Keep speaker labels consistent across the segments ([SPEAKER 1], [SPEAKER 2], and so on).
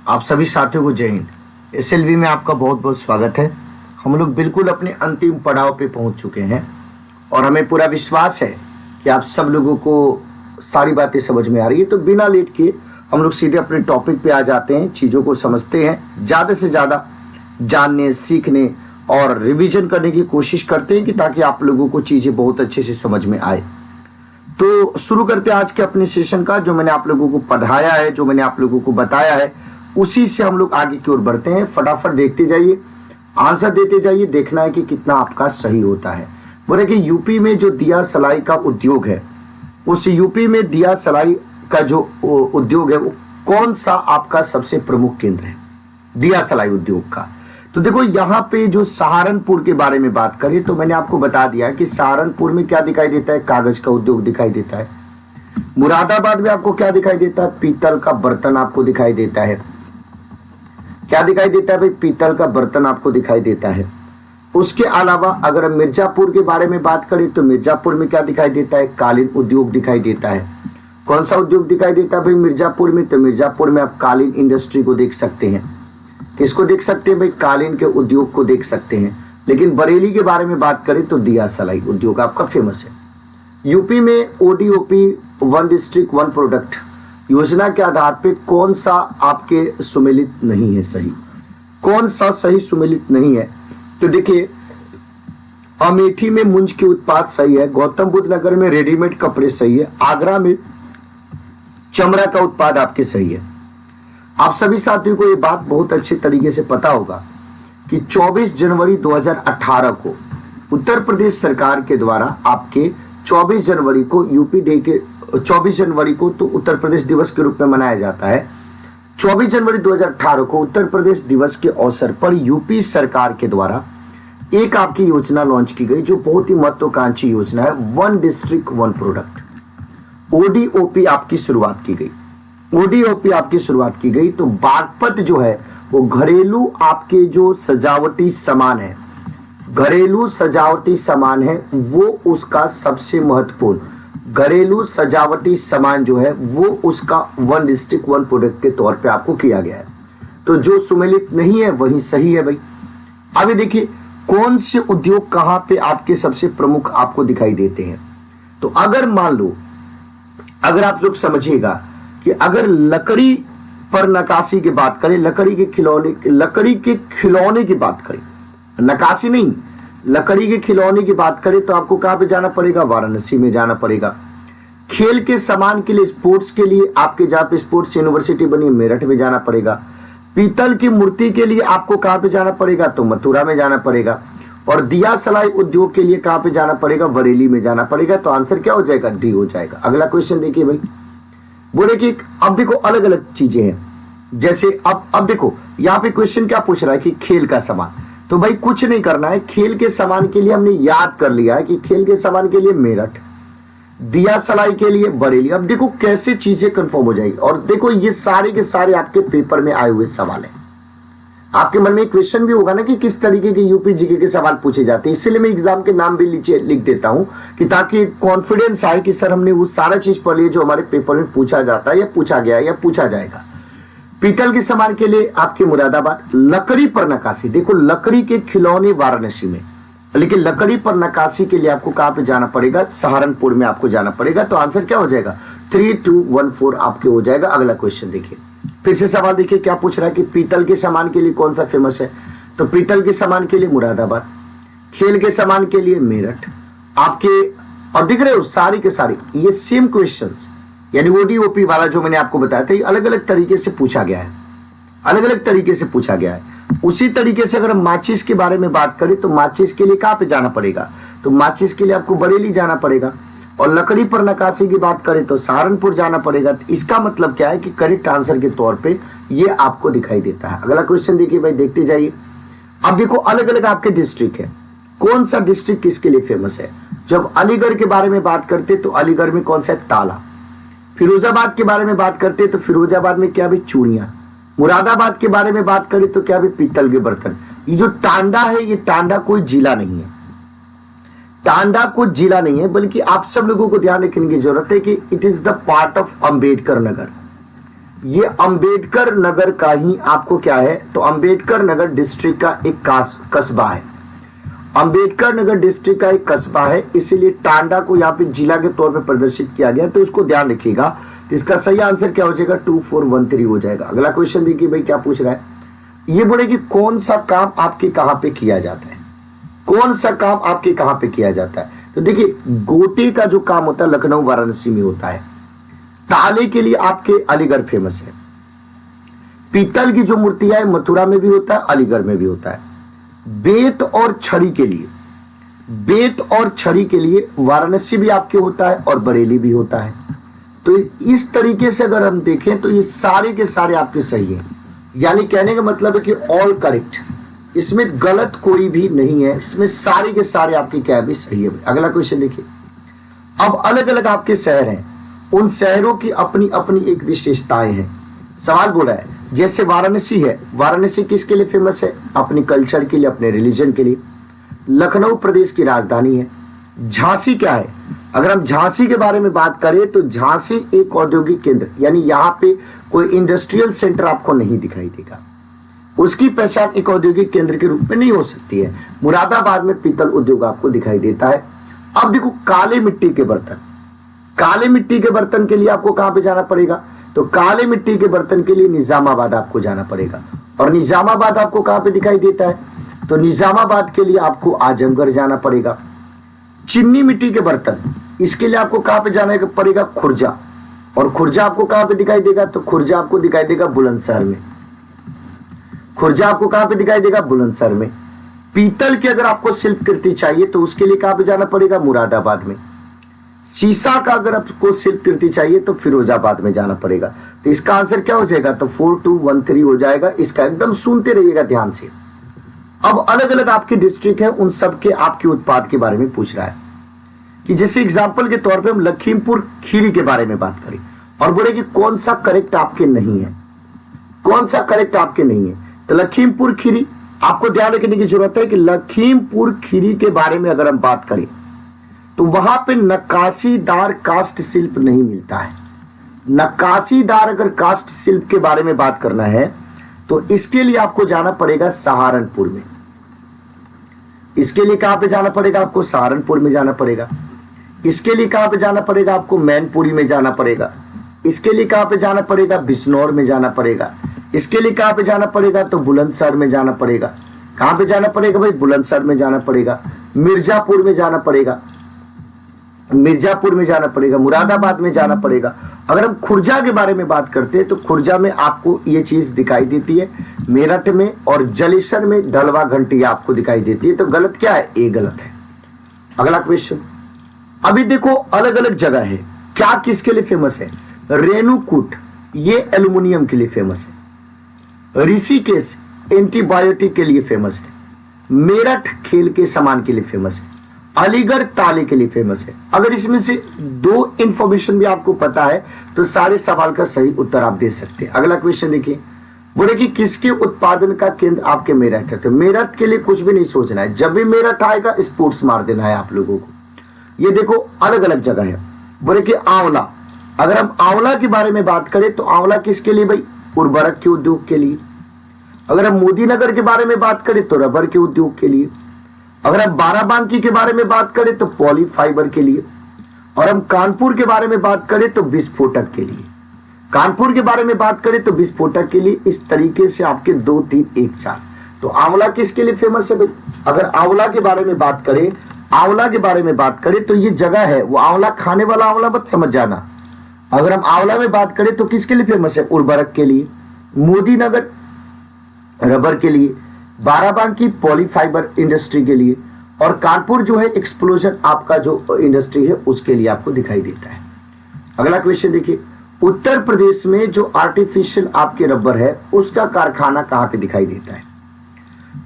[SPEAKER 1] आप सभी साथियों को जय हिंद। एसएलवी में आपका बहुत बहुत स्वागत है। हम लोग बिल्कुल अपने अंतिम पड़ाव पे पहुंच चुके हैं और हमें पूरा विश्वास है कि आप सब लोगों को सारी बातें समझ में आ रही है। तो बिना लेट के हम लोग सीधे अपने टॉपिक पे आ जाते हैं, चीज़ों को समझते हैं, ज़्यादा से ज़्यादा जानने, सीखने और रिवीजन करने की कोशिश करते हैं कि ताकि आप लोगों को चीज़ें बहुत अच्छे से समझ में आए। तो शुरू करते हैं आज के अपने सेशन का। जो मैंने आप लोगों को पढ़ाया है, जो मैंने आप लोगों को बताया है, उसी से हम लोग आगे की ओर बढ़ते हैं। फटाफट देखते जाइए, आंसर देते जाइए, देखना है कि कितना आपका सही होता है। बोले कि यूपी में जो दिया सलाई का उद्योग है, उस यूपी में दिया सलाई का जो उद्योग है वो कौन सा आपका सबसे प्रमुख केंद्र है दिया सलाई उद्योग का। तो देखो यहाँ पे जो सहारनपुर के बारे में बात करें तो मैंने आपको बता दिया कि सहारनपुर में क्या दिखाई देता है, कागज का उद्योग दिखाई देता है। मुरादाबाद में आपको क्या दिखाई देता है, पीतल का बर्तन आपको दिखाई देता है। क्या दिखाई देता है भाई, पीतल का बर्तन आपको दिखाई देता है। उसके अलावा अगर हम मिर्जापुर के बारे में बात करें तो मिर्जापुर में क्या दिखाई देता है, कालीन उद्योग दिखाई देता है। कौन सा उद्योग दिखाई देता है भाई मिर्जापुर में, तो मिर्जापुर में आप कालीन इंडस्ट्री को देख सकते हैं। किसको देख सकते हैं भाई, कालीन के उद्योग को देख सकते हैं। लेकिन बरेली के बारे में बात करें तो दिया सलाई उद्योग आपका फेमस है। यूपी में ODOP one district one product योजना के आधार पे कौन सा आपके सुमेलित नहीं है सही, कौन सा सही सुमेलित नहीं है। तो देखिए अमेठी में मुंज के उत्पाद सही है, गौतम बुद्ध नगर में रेडीमेड कपड़े सही है, आगरा में चमड़ा का उत्पाद आपके सही है। आप सभी साथियों को ये बात बहुत अच्छे तरीके से पता होगा कि 24 जनवरी 2018 को उत्तर प्रदेश सरकार के द्वारा आपके 24 जनवरी को यूपी डे के 24 जनवरी को तो उत्तर प्रदेश दिवस के रूप में मनाया जाता है। 24 जनवरी 2018 को उत्तर प्रदेश दिवस के अवसर पर यूपी सरकार के द्वारा एक आपकी योजना लॉन्च की गई जो बहुत ही महत्वाकांक्षी योजना है, one district one product, ODOP आपकी शुरुआत की गई। ओडीओपी आपकी शुरुआत की गई तो बागपत जो है वो घरेलू आपके जो सजावटी सामान है, घरेलू सजावटी सामान है, वो उसका सबसे महत्वपूर्ण घरेलू सजावटी सामान जो है वो उसका वन डिस्ट्रिक्ट वन प्रोडक्ट के तौर पे आपको किया गया है। तो जो सुमेलित नहीं है वही सही है भाई। अभी देखिए कौन से उद्योग कहां पे आपके सबसे प्रमुख आपको दिखाई देते हैं। तो अगर मान लो, अगर आप लोग समझिएगा कि अगर लकड़ी पर नक्काशी की बात करें, लकड़ी के खिलौने की बात करें, नक्काशी नहीं, लकड़ी के खिलौने की बात करें तो आपको कहां पे जाना पड़ेगा, वाराणसी में जाना पड़ेगा। खेल के सामान के लिए, स्पोर्ट्स के लिए आपके जहां पे स्पोर्ट्स यूनिवर्सिटी बनी है मेरठ में जाना पड़ेगा। पीतल की मूर्ति के लिए आपको कहां पे जाना पड़ेगा, तो मथुरा में जाना पड़ेगा। और दिया सलाई उद्योग के लिए कहां पे जाना पड़ेगा, बरेली में जाना पड़ेगा। तो आंसर क्या हो जाएगा, डी हो जाएगा। अगला क्वेश्चन देखिए भाई, बोले कि अब देखो अलग अलग चीजें हैं। जैसे अब देखो यहाँ पे क्वेश्चन क्या पूछ रहा है कि खेल का सामान, तो भाई कुछ नहीं करना है। खेल के सामान के लिए हमने याद कर लिया है कि खेल के सामान के लिए मेरठ, दिया सलाई के लिए बरेली। अब देखो कैसे चीजें कंफर्म हो जाएगी। और देखो ये सारे के सारे आपके पेपर में आए हुए सवाल हैं। आपके मन में एक क्वेश्चन भी होगा ना कि किस तरीके के यूपी जीके के सवाल पूछे जाते हैं, इसलिए मैं एग्जाम के नाम भी नीचे लिख देता हूं कि ताकि कॉन्फिडेंस आए कि सर हमने वो सारा चीज पढ़ लिया जो हमारे पेपर में पूछा जाता है या पूछा गया या पूछा जाएगा। पीतल के सामान के लिए आपके मुरादाबाद, लकड़ी पर नक्काशी, देखो लकड़ी के खिलौने वाराणसी में, लेकिन लकड़ी पर नक्काशी के लिए आपको कहां पे जाना पड़ेगा, सहारनपुर में आपको जाना पड़ेगा। तो आंसर क्या हो जाएगा, 3214 आपके हो जाएगा। अगला क्वेश्चन देखिए, फिर से सवाल देखिए क्या पूछ रहा है कि पीतल के सामान के लिए कौन सा फेमस है, तो पीतल के सामान के लिए मुरादाबाद, खेल के सामान के लिए मेरठ आपके। और दिख रहे हो सारी के सारी ये सेम क्वेश्चंस, यानी ओडीओपी वाला जो मैंने आपको बताया था, ये अलग अलग तरीके से पूछा गया है, अलग अलग तरीके से पूछा गया है। उसी तरीके से अगर हम माचिस के बारे में बात करें तो माचिस के लिए कहां पे जाना पड़ेगा, तो माचिस के लिए आपको बरेली जाना पड़ेगा। और लकड़ी पर नक्काशी की बात करें तो सहारनपुर जाना पड़ेगा। तो इसका मतलब क्या है कि करेक्ट आंसर के तौर पे ये आपको दिखाई देता है। अगला क्वेश्चन देखिए भाई, देखते जाइए। अब देखो अलग अलग आपके डिस्ट्रिक्ट है, कौन सा डिस्ट्रिक्ट किसके लिए फेमस है। जब अलीगढ़ के बारे में बात करते तो अलीगढ़ में कौन सा है, ताला। फिरोजाबाद के बारे में बात करते तो फिरोजाबाद में क्या भी, चूड़ियां। मुरादाबाद के बारे में बात करें तो क्या भी, पीतल के बर्तन। ये जो टांडा है, ये टांडा कोई जिला नहीं है, टांडा कोई जिला नहीं है, बल्कि आप सब लोगों को ध्यान रखने की जरूरत है कि it is the part of Ambedkar Nagar. ये अंबेडकर नगर का ही आपको क्या है, तो अंबेडकर नगर डिस्ट्रिक्ट का एक कस्बा है। अंबेडकर नगर डिस्ट्रिक्ट का एक कस्बा है, इसीलिए टांडा को यहाँ पे जिला के तौर पे प्रदर्शित किया गया, तो उसको ध्यान रखिएगा। तो इसका सही आंसर क्या हो जाएगा, 2413 हो जाएगा। अगला क्वेश्चन देखिए भाई क्या पूछ रहा है, ये बोले कि कौन सा काम आपके कहां पे किया जाता है, कौन सा काम आपके कहां पे किया जाता है। तो देखिए गोटे का जो काम होता है लखनऊ वाराणसी में होता है, ताले के लिए आपके अलीगढ़ फेमस है, पीतल की जो मूर्तियां है मथुरा में भी होता है, अलीगढ़ में भी होता है, बेत और छड़ी के लिए, बेत और छड़ी के लिए वाराणसी भी आपके होता है और बरेली भी होता है। तो इस तरीके से अगर हम देखें तो ये सारे के सारे आपके सही हैं, यानी कहने का मतलब है कि ऑल करेक्ट, इसमें गलत कोई भी नहीं है, इसमें सारे के सारे आपके क्या भी सही है। अगला क्वेश्चन देखिए, अब अलग अलग आपके शहर हैं, उन शहरों की अपनी अपनी एक विशेषताएं हैं। सवाल बोला है जैसे वाराणसी है, वाराणसी किसके लिए फेमस है, अपनी कल्चर के लिए, अपने रिलीजन के लिए। लखनऊ प्रदेश की राजधानी है। झांसी क्या है, अगर हम झांसी के बारे में बात करें तो झांसी एक औद्योगिक केंद्र, यानी यहाँ पे कोई इंडस्ट्रियल सेंटर आपको नहीं दिखाई देगा, उसकी पहचान एक औद्योगिक केंद्र के रूप में नहीं हो सकती है। मुरादाबाद में पीतल उद्योग आपको दिखाई देता है। अब देखो काले मिट्टी के बर्तन, काले मिट्टी के बर्तन के लिए आपको कहां पे जाना पड़ेगा, तो काले मिट्टी के बर्तन के लिए निजामाबाद आपको जाना पड़ेगा। और निजामाबाद आपको कहां पे दिखाई देता है, तो निजामाबाद के लिए आपको आजमगढ़ जाना पड़ेगा। चिन्नी मिट्टी के बर्तन, इसके लिए आपको कहां पे जाना पड़ेगा, खुर्जा। और खुर्जा आपको कहां पे दिखाई देगा, तो खुर्जा आपको दिखाई देगा बुलंदशहर में। खुर्जा आपको कहां पे दिखाई देगा, बुलंदशहर में। पीतल की अगर आपको शिल्पकृति चाहिए तो उसके लिए कहां पे जाना पड़ेगा, मुरादाबाद में। शीशा का अगर आपको शिल्पकृति चाहिए तो फिरोजाबाद में जाना पड़ेगा। तो इसका आंसर क्या हो जाएगा, तो 4213 हो जाएगा। इसका एकदम सुनते रहिएगा ध्यान से। अब अलग अलग आपके डिस्ट्रिक्ट है, उन सब के आपके उत्पाद के बारे में पूछ रहा है कि जैसे एग्जाम्पल के तौर पे हम लखीमपुर खीरी के बारे में बात करें और बोले कि कौन सा करेक्ट आपके नहीं है, कौन सा करेक्ट आपके नहीं है। तो लखीमपुर खीरी आपको ध्यान रखने की जरूरत है कि लखीमपुर खीरी के बारे में अगर हम बात करें तो वहां पे नक्काशीदार कास्ट शिल्प नहीं मिलता है। नक्काशीदार अगर कास्ट शिल्प के बारे में बात करना है तो इसके लिए आपको जाना पड़ेगा सहारनपुर में। इसके लिए कहां पे जाना पड़ेगा, आपको सहारनपुर में जाना पड़ेगा। इसके लिए कहां पे जाना पड़ेगा, आपको मैनपुरी में जाना पड़ेगा। इसके लिए कहां पे जाना पड़ेगा, बिजनौर में जाना पड़ेगा। इसके लिए कहां पे जाना पड़ेगा, तो बुलंदशहर में जाना पड़ेगा। कहां पे जाना पड़ेगा भाई, बुलंदशहर में जाना पड़ेगा। मिर्जापुर में जाना पड़ेगा, मिर्जापुर में जाना पड़ेगा। मुरादाबाद में जाना पड़ेगा। अगर हम खुर्जा के बारे में बात करते हैं तो खुर्जा में आपको ये चीज दिखाई देती है, मेरठ में और जलेसर में ढलवा घंटी आपको दिखाई देती है। तो गलत क्या है, ए गलत है। अगला क्वेश्चन, अभी देखो अलग अलग जगह है, क्या किसके लिए फेमस है, रेणुकूट ये एल्युमिनियम के लिए फेमस है। ऋषिकेश एंटीबायोटिक के लिए फेमस है। मेरठ खेल के सामान के लिए फेमस है। अलीगढ़ ताले के लिए फेमस है। अगर इसमें से दो इंफॉर्मेशन भी आपको पता है तो सारे सवाल का सही उत्तर आप दे सकते हैं। अगला क्वेश्चन देखिए, बोले कि किसके उत्पादन का केंद्र आपके मेरठ है। तो मेरठ के लिए कुछ भी नहीं सोचना है, जब भी मेरठ आएगा स्पोर्ट्स मार देना है आप लोगों को। ये देखो अलग अलग जगह है। बोले कि आंवला, अगर हम आंवला के बारे में बात करें तो आंवला किसके लिए भाई, उर्वरक के उद्योग के लिए। अगर हम मोदी नगर के बारे में बात करें तो रबर के उद्योग के लिए। अगर हम बाराबांकी के बारे में बात करें तो पॉली फाइबर के लिए। और हम कानपुर के बारे में बात करें तो विस्फोटक के लिए। कानपुर के बारे में बात करें तो विस्फोटक के लिए। इस तरीके से आपके 2 3 1 4। तो आंवला किसके लिए फेमस है भाई, अगर आंवला के बारे में बात करें, आंवला के बारे में बात करें तो ये जगह है, वो आंवला खाने वाला आंवला मत समझ जाना। अगर हम आंवला में बात करें तो किसके लिए फेमस है, उर्वरक के लिए। मोदी नगर रबर के लिए। बाराबांकी पॉलीफाइबर इंडस्ट्री के लिए। और कानपुर जो है एक्सप्लोजन आपका जो इंडस्ट्री है उसके लिए आपको दिखाई देता है। अगला क्वेश्चन देखिए, उत्तर प्रदेश में जो आर्टिफिशियल आपके रबर है उसका कारखाना कहां पे दिखाई देता है।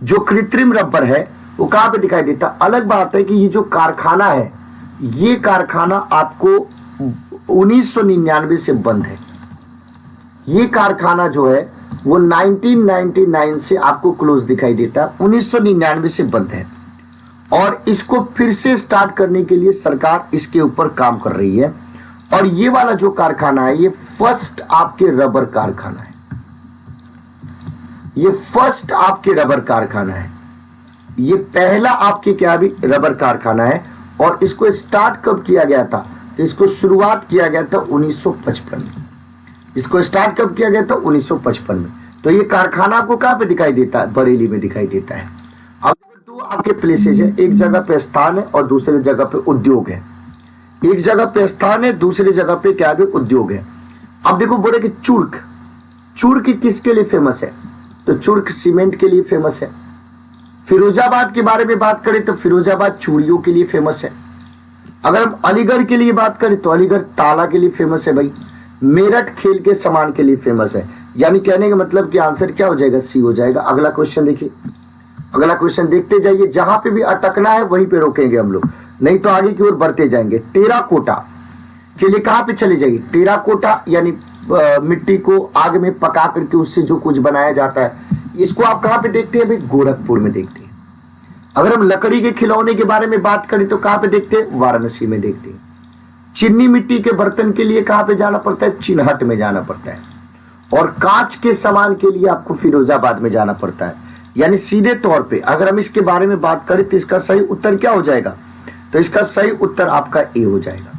[SPEAKER 1] जो कृत्रिम रबर है वो कहां पे दिखाई देता है। अलग बात है कि ये जो कारखाना है ये कारखाना आपको 1999 से बंद है। ये कारखाना जो है वो 1999 से आपको क्लोज दिखाई देता है, 1999 से बंद है। और इसको फिर से स्टार्ट करने के लिए सरकार इसके ऊपर काम कर रही है। और ये वाला जो कारखाना है ये फर्स्ट आपके रबर कारखाना है, ये फर्स्ट आपके रबर कारखाना है, ये पहला आपके क्या भी रबर कारखाना है। और इसको स्टार्ट कब किया गया था? तो इसको शुरुआत किया गया था 1955 में। इसको स्टार्ट कब किया गया था? 1955 में। तो ये कारखाना आपको कहां पे दिखाई देता है? बरेली में दिखाई देता है। अब दो आपके प्लेसेस है, एक जगह पे स्थान है और दूसरी जगह पे उद्योग है। एक जगह पे स्थान है, दूसरी जगह पे क्या भी उद्योग है। अब देखो बोले कि चुर्क, चुर्क किसके लिए फेमस है? तो चुर्क सीमेंट के लिए फेमस है। फिरोजाबाद के बारे में बात करें तो फिरोजाबाद चूड़ियों के लिए फेमस है। अगर हम अलीगढ़ के लिए बात करें तो अलीगढ़ ताला के लिए फेमस है भाई। मेरठ खेल के सामान के लिए फेमस है। यानी कहने का मतलब कि आंसर क्या हो जाएगा? सी हो जाएगा। अगला क्वेश्चन देखिए, अगला क्वेश्चन देखते जाइए, जहां पे भी अटकना है वहीं पे रोकेंगे हम लोग, नहीं तो आगे की ओर बढ़ते जाएंगे। टेराकोटा के लिए कहां पे चले जाइए? टेराकोटा यानी मिट्टी को आग में पका करके उससे जो कुछ बनाया जाता है, इसको आप कहां पे देखते हैं भाई? गोरखपुर में देखते हैं। अगर हम लकड़ी के खिलौने के बारे में बात करें तो कहां पे देखते हैं? वाराणसी में देखते हैं। चीनी मिट्टी के बर्तन के लिए कहां पे जाना पड़ता है? चिन्हट में जाना पड़ता है। और कांच के सामान के लिए आपको फिरोजाबाद में जाना पड़ता है। यानी सीधे तौर पे अगर हम इसके बारे में बात करें तो इसका सही उत्तर क्या हो जाएगा? तो इसका सही उत्तर आपका ए हो जाएगा।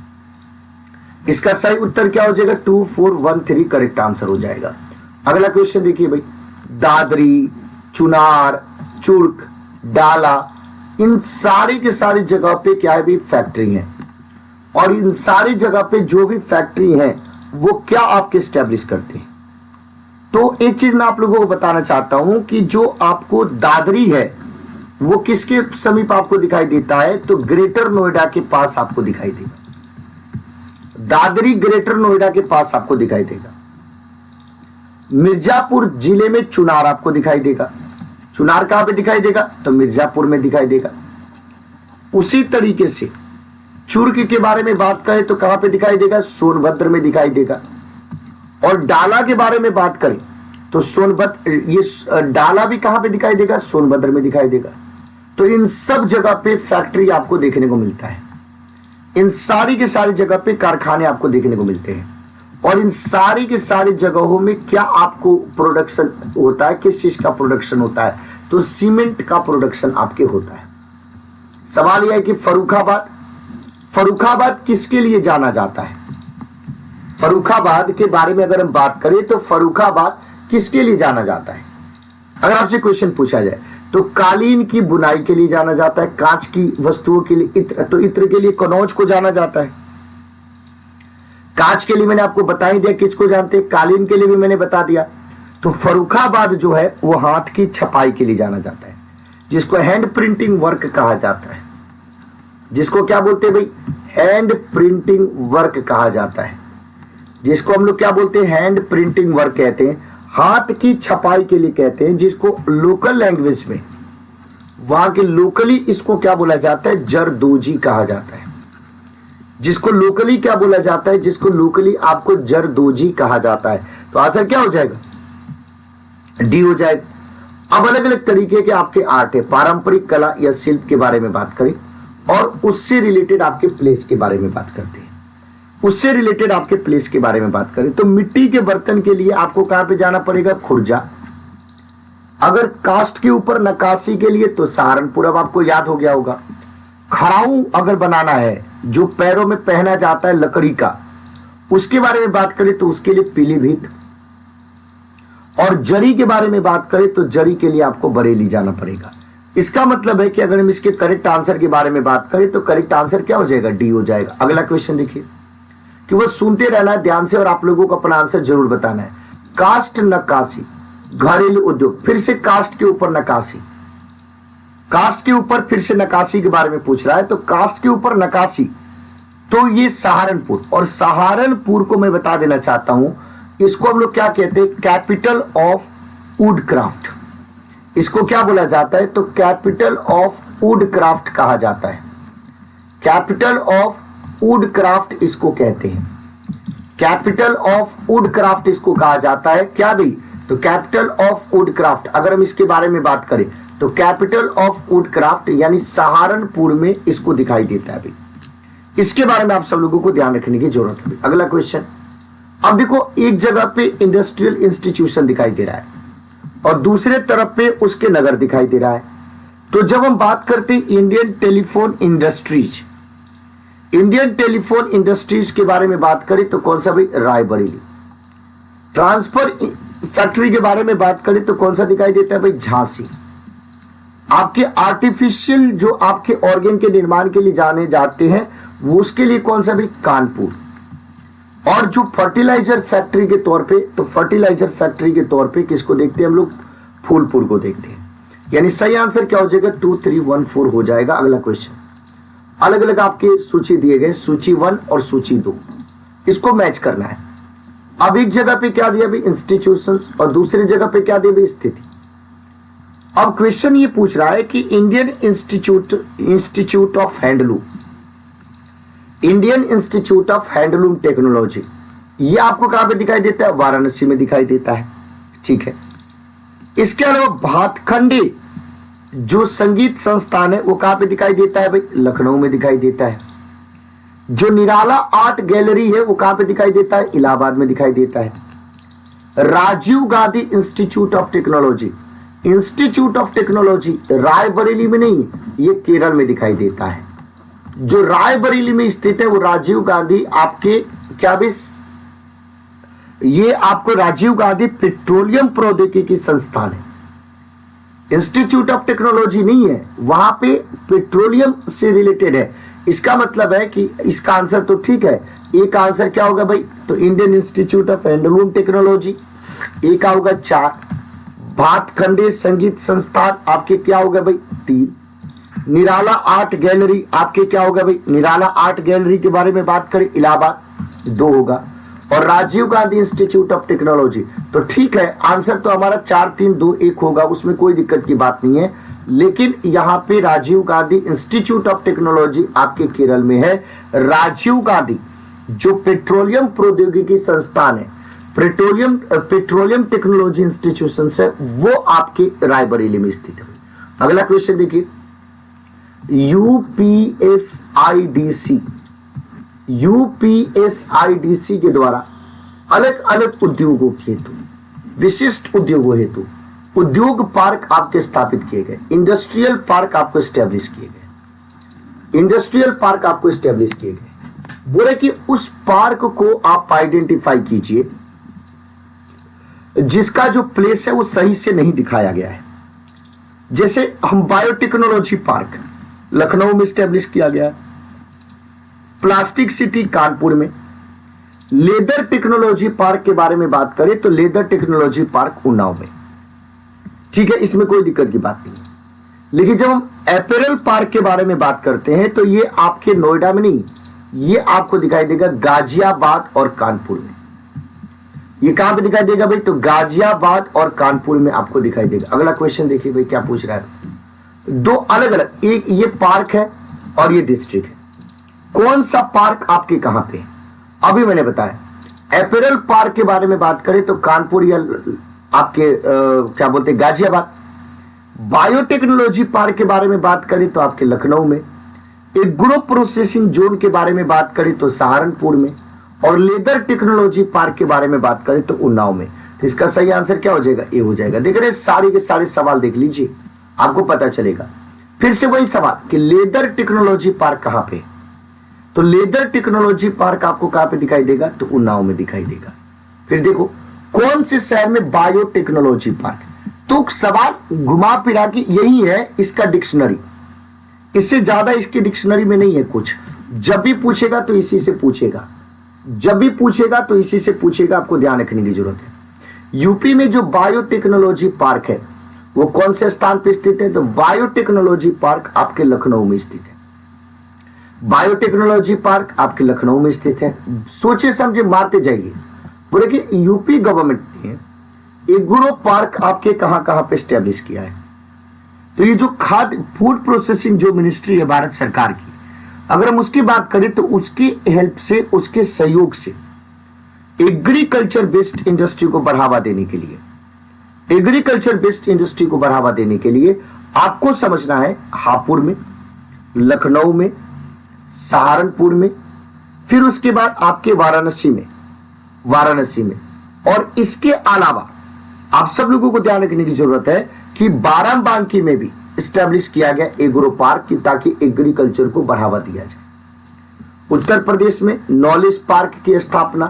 [SPEAKER 1] इसका सही उत्तर क्या हो जाएगा? 2413 करेक्ट आंसर हो जाएगा। अगला क्वेश्चन देखिए भाई, दादरी, चुनार, चुर्क, डाला, इन सारी के सारी जगह पे क्या है भी? फैक्ट्री है। और इन सारी जगह पे जो भी फैक्ट्री है वो क्या आपके स्टैब्लिश करते हैं? तो एक चीज मैं आप लोगों को बताना चाहता हूं कि जो आपको दादरी है वो किसके समीप आपको दिखाई देता है? तो ग्रेटर नोएडा के पास आपको दिखाई देगा। दादरी ग्रेटर नोएडा के पास आपको दिखाई देगा। मिर्जापुर जिले में चुनार आपको दिखाई देगा। चुनार कहां पे दिखाई देगा? तो मिर्जापुर में दिखाई देगा। उसी तरीके से चुर्क के बारे में बात करें तो कहां पे दिखाई देगा? सोनभद्र में दिखाई देगा। और डाला के बारे में बात करें तो सोनभद्र, ये डाला भी कहां पे दिखाई देगा? सोनभद्र में दिखाई देगा। तो इन सब जगह पे फैक्ट्री आपको देखने को मिलता है। इन सारी के सारी जगह पे कारखाने आपको देखने को मिलते हैं। और इन सारी के सारी जगहों में क्या आपको प्रोडक्शन होता है? किस चीज का प्रोडक्शन होता है? तो सीमेंट का प्रोडक्शन आपके होता है। सवाल यह है कि फर्रुखाबाद, फर्रुखाबाद किसके लिए जाना जाता है? फर्रुखाबाद के बारे में अगर हम बात करें तो फर्रुखाबाद किसके लिए जाना जाता है? अगर आपसे क्वेश्चन पूछा जाए तो कालीन की बुनाई के लिए जाना जाता है, कांच की वस्तुओं के लिए, तो इत्र के लिए कनौज को जाना जाता है। कांच के लिए मैंने आपको बता ही दिया किसको जानते हैं, कालीन के लिए भी मैंने बता दिया। तो फर्रुखाबाद जो है वो हाथ की छपाई के लिए जाना जाता है, जिसको हैंड प्रिंटिंग वर्क कहा जाता है। जिसको क्या बोलते हैं भाई? हैंड प्रिंटिंग वर्क कहा जाता है। जिसको हम लोग क्या बोलते हैं? हैंड प्रिंटिंग वर्क कहते हैं, हाथ की छपाई के लिए कहते हैं। जिसको लोकल लैंग्वेज में, वहां के लोकली इसको क्या बोला जाता है? जरदोजी कहा जाता है। जिसको लोकली क्या बोला जाता है? जिसको लोकली आपको जरदोजी कहा जाता है। तो आंसर क्या हो जाएगा? डी हो जाएगा। अब अलग अलग तरीके के आपके आर्ट है, पारंपरिक कला या शिल्प के बारे में बात करें और उससे रिलेटेड आपके प्लेस के बारे में बात करते हैं। उससे रिलेटेड आपके प्लेस के बारे में बात करें तो मिट्टी के बर्तन के लिए आपको कहां पे जाना पड़ेगा? खुर्जा। अगर कास्ट के ऊपर नक्काशी के लिए तो सहारनपुर, अब आपको याद हो गया होगा। खड़ाऊ अगर बनाना है जो पैरों में पहना जाता है लकड़ी का, उसके बारे में बात करें तो उसके लिए पीलीभीत। और जरी के बारे में बात करें तो जरी के लिए आपको बरेली जाना पड़ेगा। इसका मतलब है कि अगर हम इसके करेक्ट आंसर के बारे में बात करें तो करेक्ट आंसर क्या हो जाएगा? डी हो जाएगा। अगला क्वेश्चन देखिए कि वो सुनते रहना है ध्यान से और आप लोगों को अपना आंसर जरूर बताना है। कास्ट नक्काशी, घरेलू उद्योग, फिर से कास्ट के ऊपर नक्काशी, कास्ट के ऊपर फिर से नक्काशी के बारे में पूछ रहा है। तो कास्ट के ऊपर नक्काशी, तो ये सहारनपुर, और सहारनपुर को मैं बता देना चाहता हूं, इसको हम लोग क्या कहते हैं? Capital of would craft. इसको क्या बोला जाता है? तो कैपिटल ऑफ वुड क्राफ्ट कहा जाता है। कैपिटल ऑफ वुड क्राफ्ट इसको कहते हैं। कैपिटल ऑफ वुड क्राफ्ट इसको कहा जाता है। क्या भाई? तो कैपिटल ऑफ वुड क्राफ्ट, अगर हम इसके बारे में बात करें तो कैपिटल ऑफ वुड क्राफ्ट यानी सहारनपुर में इसको दिखाई देता है भाई। इसके बारे में आप सब लोगों को ध्यान रखने की जरूरत है। अगला क्वेश्चन, अब देखो एक जगह पे इंडस्ट्रियल इंस्टीट्यूशन दिखाई दे रहा है और दूसरे तरफ पे उसके नगर दिखाई दे रहा है। तो जब हम बात करते हैं Indian telephone industries, Indian telephone industries के बारे में बात करें तो कौन सा भाई, रायबरेली। ट्रांसफर फैक्ट्री के बारे में बात करें तो कौन सा दिखाई देता है भाई, झांसी। आपके आर्टिफिशियल जो आपके ऑर्गन के निर्माण के लिए जाने जाते हैं वो उसके लिए कौन सा भाई, कानपुर। और जो फर्टिलाइजर फैक्ट्री के तौर पे, तो फर्टिलाइजर फैक्ट्री के तौर पे किसको देखते हैं हम लोग, फूलपुर को देखते हैं। यानी सही आंसर क्या हो जाएगा, 2, 3, 1, 4 हो जाएगा। अगला क्वेश्चन, अलग अलग आपके सूची दिए गए, सूची 1 और सूची 2, इसको मैच करना है। अब एक जगह पे क्या दिया भाई, इंस्टीट्यूशंस, और दूसरी जगह पे क्या दिया भाई, स्थिति। अब क्वेश्चन ये पूछ रहा है कि Indian institute of handloom, Indian institute of handloom technology, ये आपको कहां पे दिखाई देता है, वाराणसी में दिखाई देता है। ठीक है, इसके अलावा भातखंडे जो संगीत संस्थान है वो कहां पे दिखाई देता है भाई, लखनऊ में दिखाई देता है। जो निराला आर्ट गैलरी है वो कहां पे दिखाई देता है, इलाहाबाद में दिखाई देता है। Rajiv Gandhi institute of technology, institute of technology Raebareli में नहीं, ये केरल में दिखाई देता है। जो रायबरेली में स्थित है वो राजीव गांधी आपके क्या भी, ये आपको राजीव गांधी पेट्रोलियम प्रौद्योगिकी संस्थान है। इंस्टीट्यूट ऑफ टेक्नोलॉजी नहीं है, वहां पे पेट्रोलियम से रिलेटेड है। इसका मतलब है कि इसका आंसर तो ठीक है, एक आंसर क्या होगा भाई, तो Indian institute of handloom technology, एक होगा 4। भातखंडे संगीत संस्थान आपके क्या होगा भाई, 3। निराला आर्ट गैलरी आपके क्या होगा भाई, निराला आर्ट गैलरी के बारे में बात करें, इलाहाबाद, 2 होगा। और Rajiv Gandhi institute of technology, तो ठीक है, आंसर तो हमारा 4, 3, 2, 1 होगा, उसमें कोई दिक्कत की बात नहीं है। लेकिन यहां पे Rajiv Gandhi institute of technology आपके केरल में है। राजीव गांधी जो पेट्रोलियम प्रौद्योगिकी संस्थान है, पेट्रोलियम टेक्नोलॉजी इंस्टीट्यूशन है, वो आपके रायबरेली में स्थित है। अगला क्वेश्चन देखिए, यूपीएसआईडीसी के द्वारा अलग अलग उद्योगों के हेतु, विशिष्ट उद्योगों हेतु उद्योग पार्क आपके स्थापित किए गए, इंडस्ट्रियल पार्क आपको स्टैब्लिश किए गए, इंडस्ट्रियल पार्क आपको स्टैब्लिश किए गए। बोले कि उस पार्क को आप आइडेंटिफाई कीजिए जिसका जो प्लेस है वो सही से नहीं दिखाया गया है। जैसे हम बायोटेक्नोलॉजी पार्क लखनऊ में स्टैब्लिश किया गया है, प्लास्टिक सिटी कानपुर में। लेदर टेक्नोलॉजी पार्क के बारे में बात करें तो लेदर टेक्नोलॉजी पार्क उन्नाव में। ठीक है, इसमें कोई दिक्कत की बात नहीं है। लेकिन जब हम एपेरल पार्क के बारे में बात करते हैं तो ये आपके नोएडा में नहीं, ये आपको दिखाई देगा गाजियाबाद और कानपुर में। ये कहां पे दिखाई देगा भाई, तो गाजियाबाद और कानपुर में आपको दिखाई देगा। अगला क्वेश्चन देखिए भाई क्या पूछ रहा है, 2 अलग अलग, एक ये पार्क है और ये डिस्ट्रिक्ट है, कौन सा पार्क आपके कहां पे है। अभी मैंने बताया एपेरल पार्क के बारे में बात करें तो कानपुर या आपके क्या बोलते हैं, गाजियाबाद। बायोटेक्नोलॉजी पार्क के बारे में बात करें तो आपके लखनऊ में। एग्रो प्रोसेसिंग जोन के बारे में बात करें तो सहारनपुर में। और लेदर टेक्नोलॉजी पार्क के बारे में बात करें तो उन्नाव में। तो इसका सही आंसर क्या हो जाएगा, ए हो जाएगा। देख रहे हैं, सारे के सारे सवाल देख लीजिए, आपको पता चलेगा। फिर से वही सवाल कि लेदर टेक्नोलॉजी पार्क कहां पे, तो लेदर टेक्नोलॉजी पार्क आपको कहां पे दिखाई देगा, तो उन्नाव में दिखाई देगा। फिर देखो कौन से शहर में बायोटेक्नोलॉजी पार्क, तो सवाल घुमा फिरा के यही है इसका डिक्शनरी, इससे ज्यादा इसकी डिक्शनरी में नहीं है कुछ। जब भी पूछेगा तो इसी से पूछेगा, जब भी पूछेगा तो इसी से पूछेगा, आपको ध्यान रखने की जरूरत है। यूपी में जो बायोटेक्नोलॉजी पार्क है वो कौन से स्थान पर स्थित है, तो बायोटेक्नोलॉजी पार्क आपके लखनऊ में स्थित है। बायोटेक्नोलॉजी पार्क आपके लखनऊ में स्थित है। सोचे समझे मारते जाइए, बोले कि यूपी गवर्नमेंट ने एग्रो पार्क आपके कहां कहां पे स्टैब्लिश किया है। तो ये जो खाद्य फूड प्रोसेसिंग जो मिनिस्ट्री है भारत सरकार की, अगर हम उसकी बात करें तो उसकी हेल्प से, उसके सहयोग से एग्रीकल्चर बेस्ड इंडस्ट्री को बढ़ावा देने के लिए, एग्रीकल्चर बेस्ड इंडस्ट्री को बढ़ावा देने के लिए आपको समझना है हापुड़ में, लखनऊ में, सहारनपुर में, फिर उसके बाद आपके वाराणसी में, और इसके अलावा आप सब लोगों को ध्यान रखने की जरूरत है कि बाराबंकी में भी स्टैब्लिश किया गया एग्रो पार्क की, ताकि एग्रीकल्चर को बढ़ावा दिया जाए। उत्तर प्रदेश में नॉलेज पार्क की स्थापना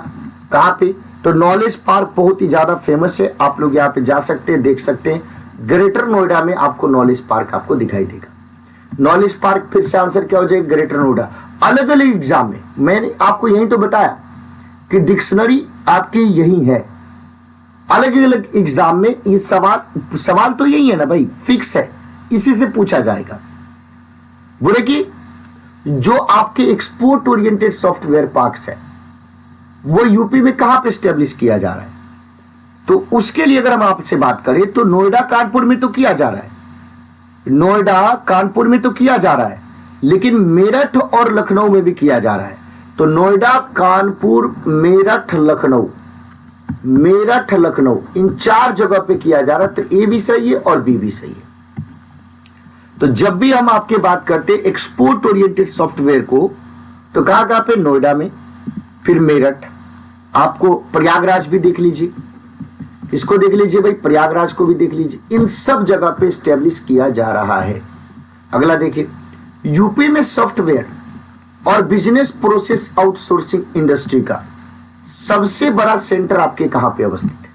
[SPEAKER 1] कहां पे, तो नॉलेज पार्क बहुत ही ज्यादा फेमस है, आप लोग यहाँ पे जा सकते हैं, देख सकते हैं। ग्रेटर नोएडा में आपको नॉलेज पार्क आपको दिखाई देगा। नॉलेज पार्क फिर से आंसर क्या हो जाएगा, ग्रेटर नोएडा। अलग अलग एग्जाम में मैंने आपको यही तो बताया कि डिक्शनरी आपकी यही है, अलग अलग एग्जाम में ये सवाल तो यही है ना भाई, फिक्स है, इसी से पूछा जाएगा। बोले कि जो आपके एक्सपोर्ट ओरिएंटेड सॉफ्टवेयर पार्क्स है वो यूपी में कहां पे स्टैब्लिश किया जा रहा है, तो उसके लिए अगर हम आपसे बात करें तो नोएडा कानपुर में तो किया जा रहा है, नोएडा कानपुर में तो किया जा रहा है, लेकिन मेरठ और लखनऊ में भी किया जा रहा है। तो नोएडा, कानपुर, मेरठ लखनऊ इन 4 जगह पे किया जा रहा है। तो ए भी सही है और बी भी सही है। तो जब भी हम आपके बात करते हैं एक्सपोर्ट ओरिएंटेड सॉफ्टवेयर को, तो कहां पे, नोएडा में, फिर मेरठ, आपको प्रयागराज भी देख लीजिए, इसको देख लीजिए भाई, प्रयागराज को भी देख लीजिए, इन सब जगह पे स्टैब्लिश किया जा रहा है। अगला देखिए, यूपी में सॉफ्टवेयर और बिजनेस प्रोसेस आउटसोर्सिंग इंडस्ट्री का सबसे बड़ा सेंटर आपके कहां पे अवस्थित है,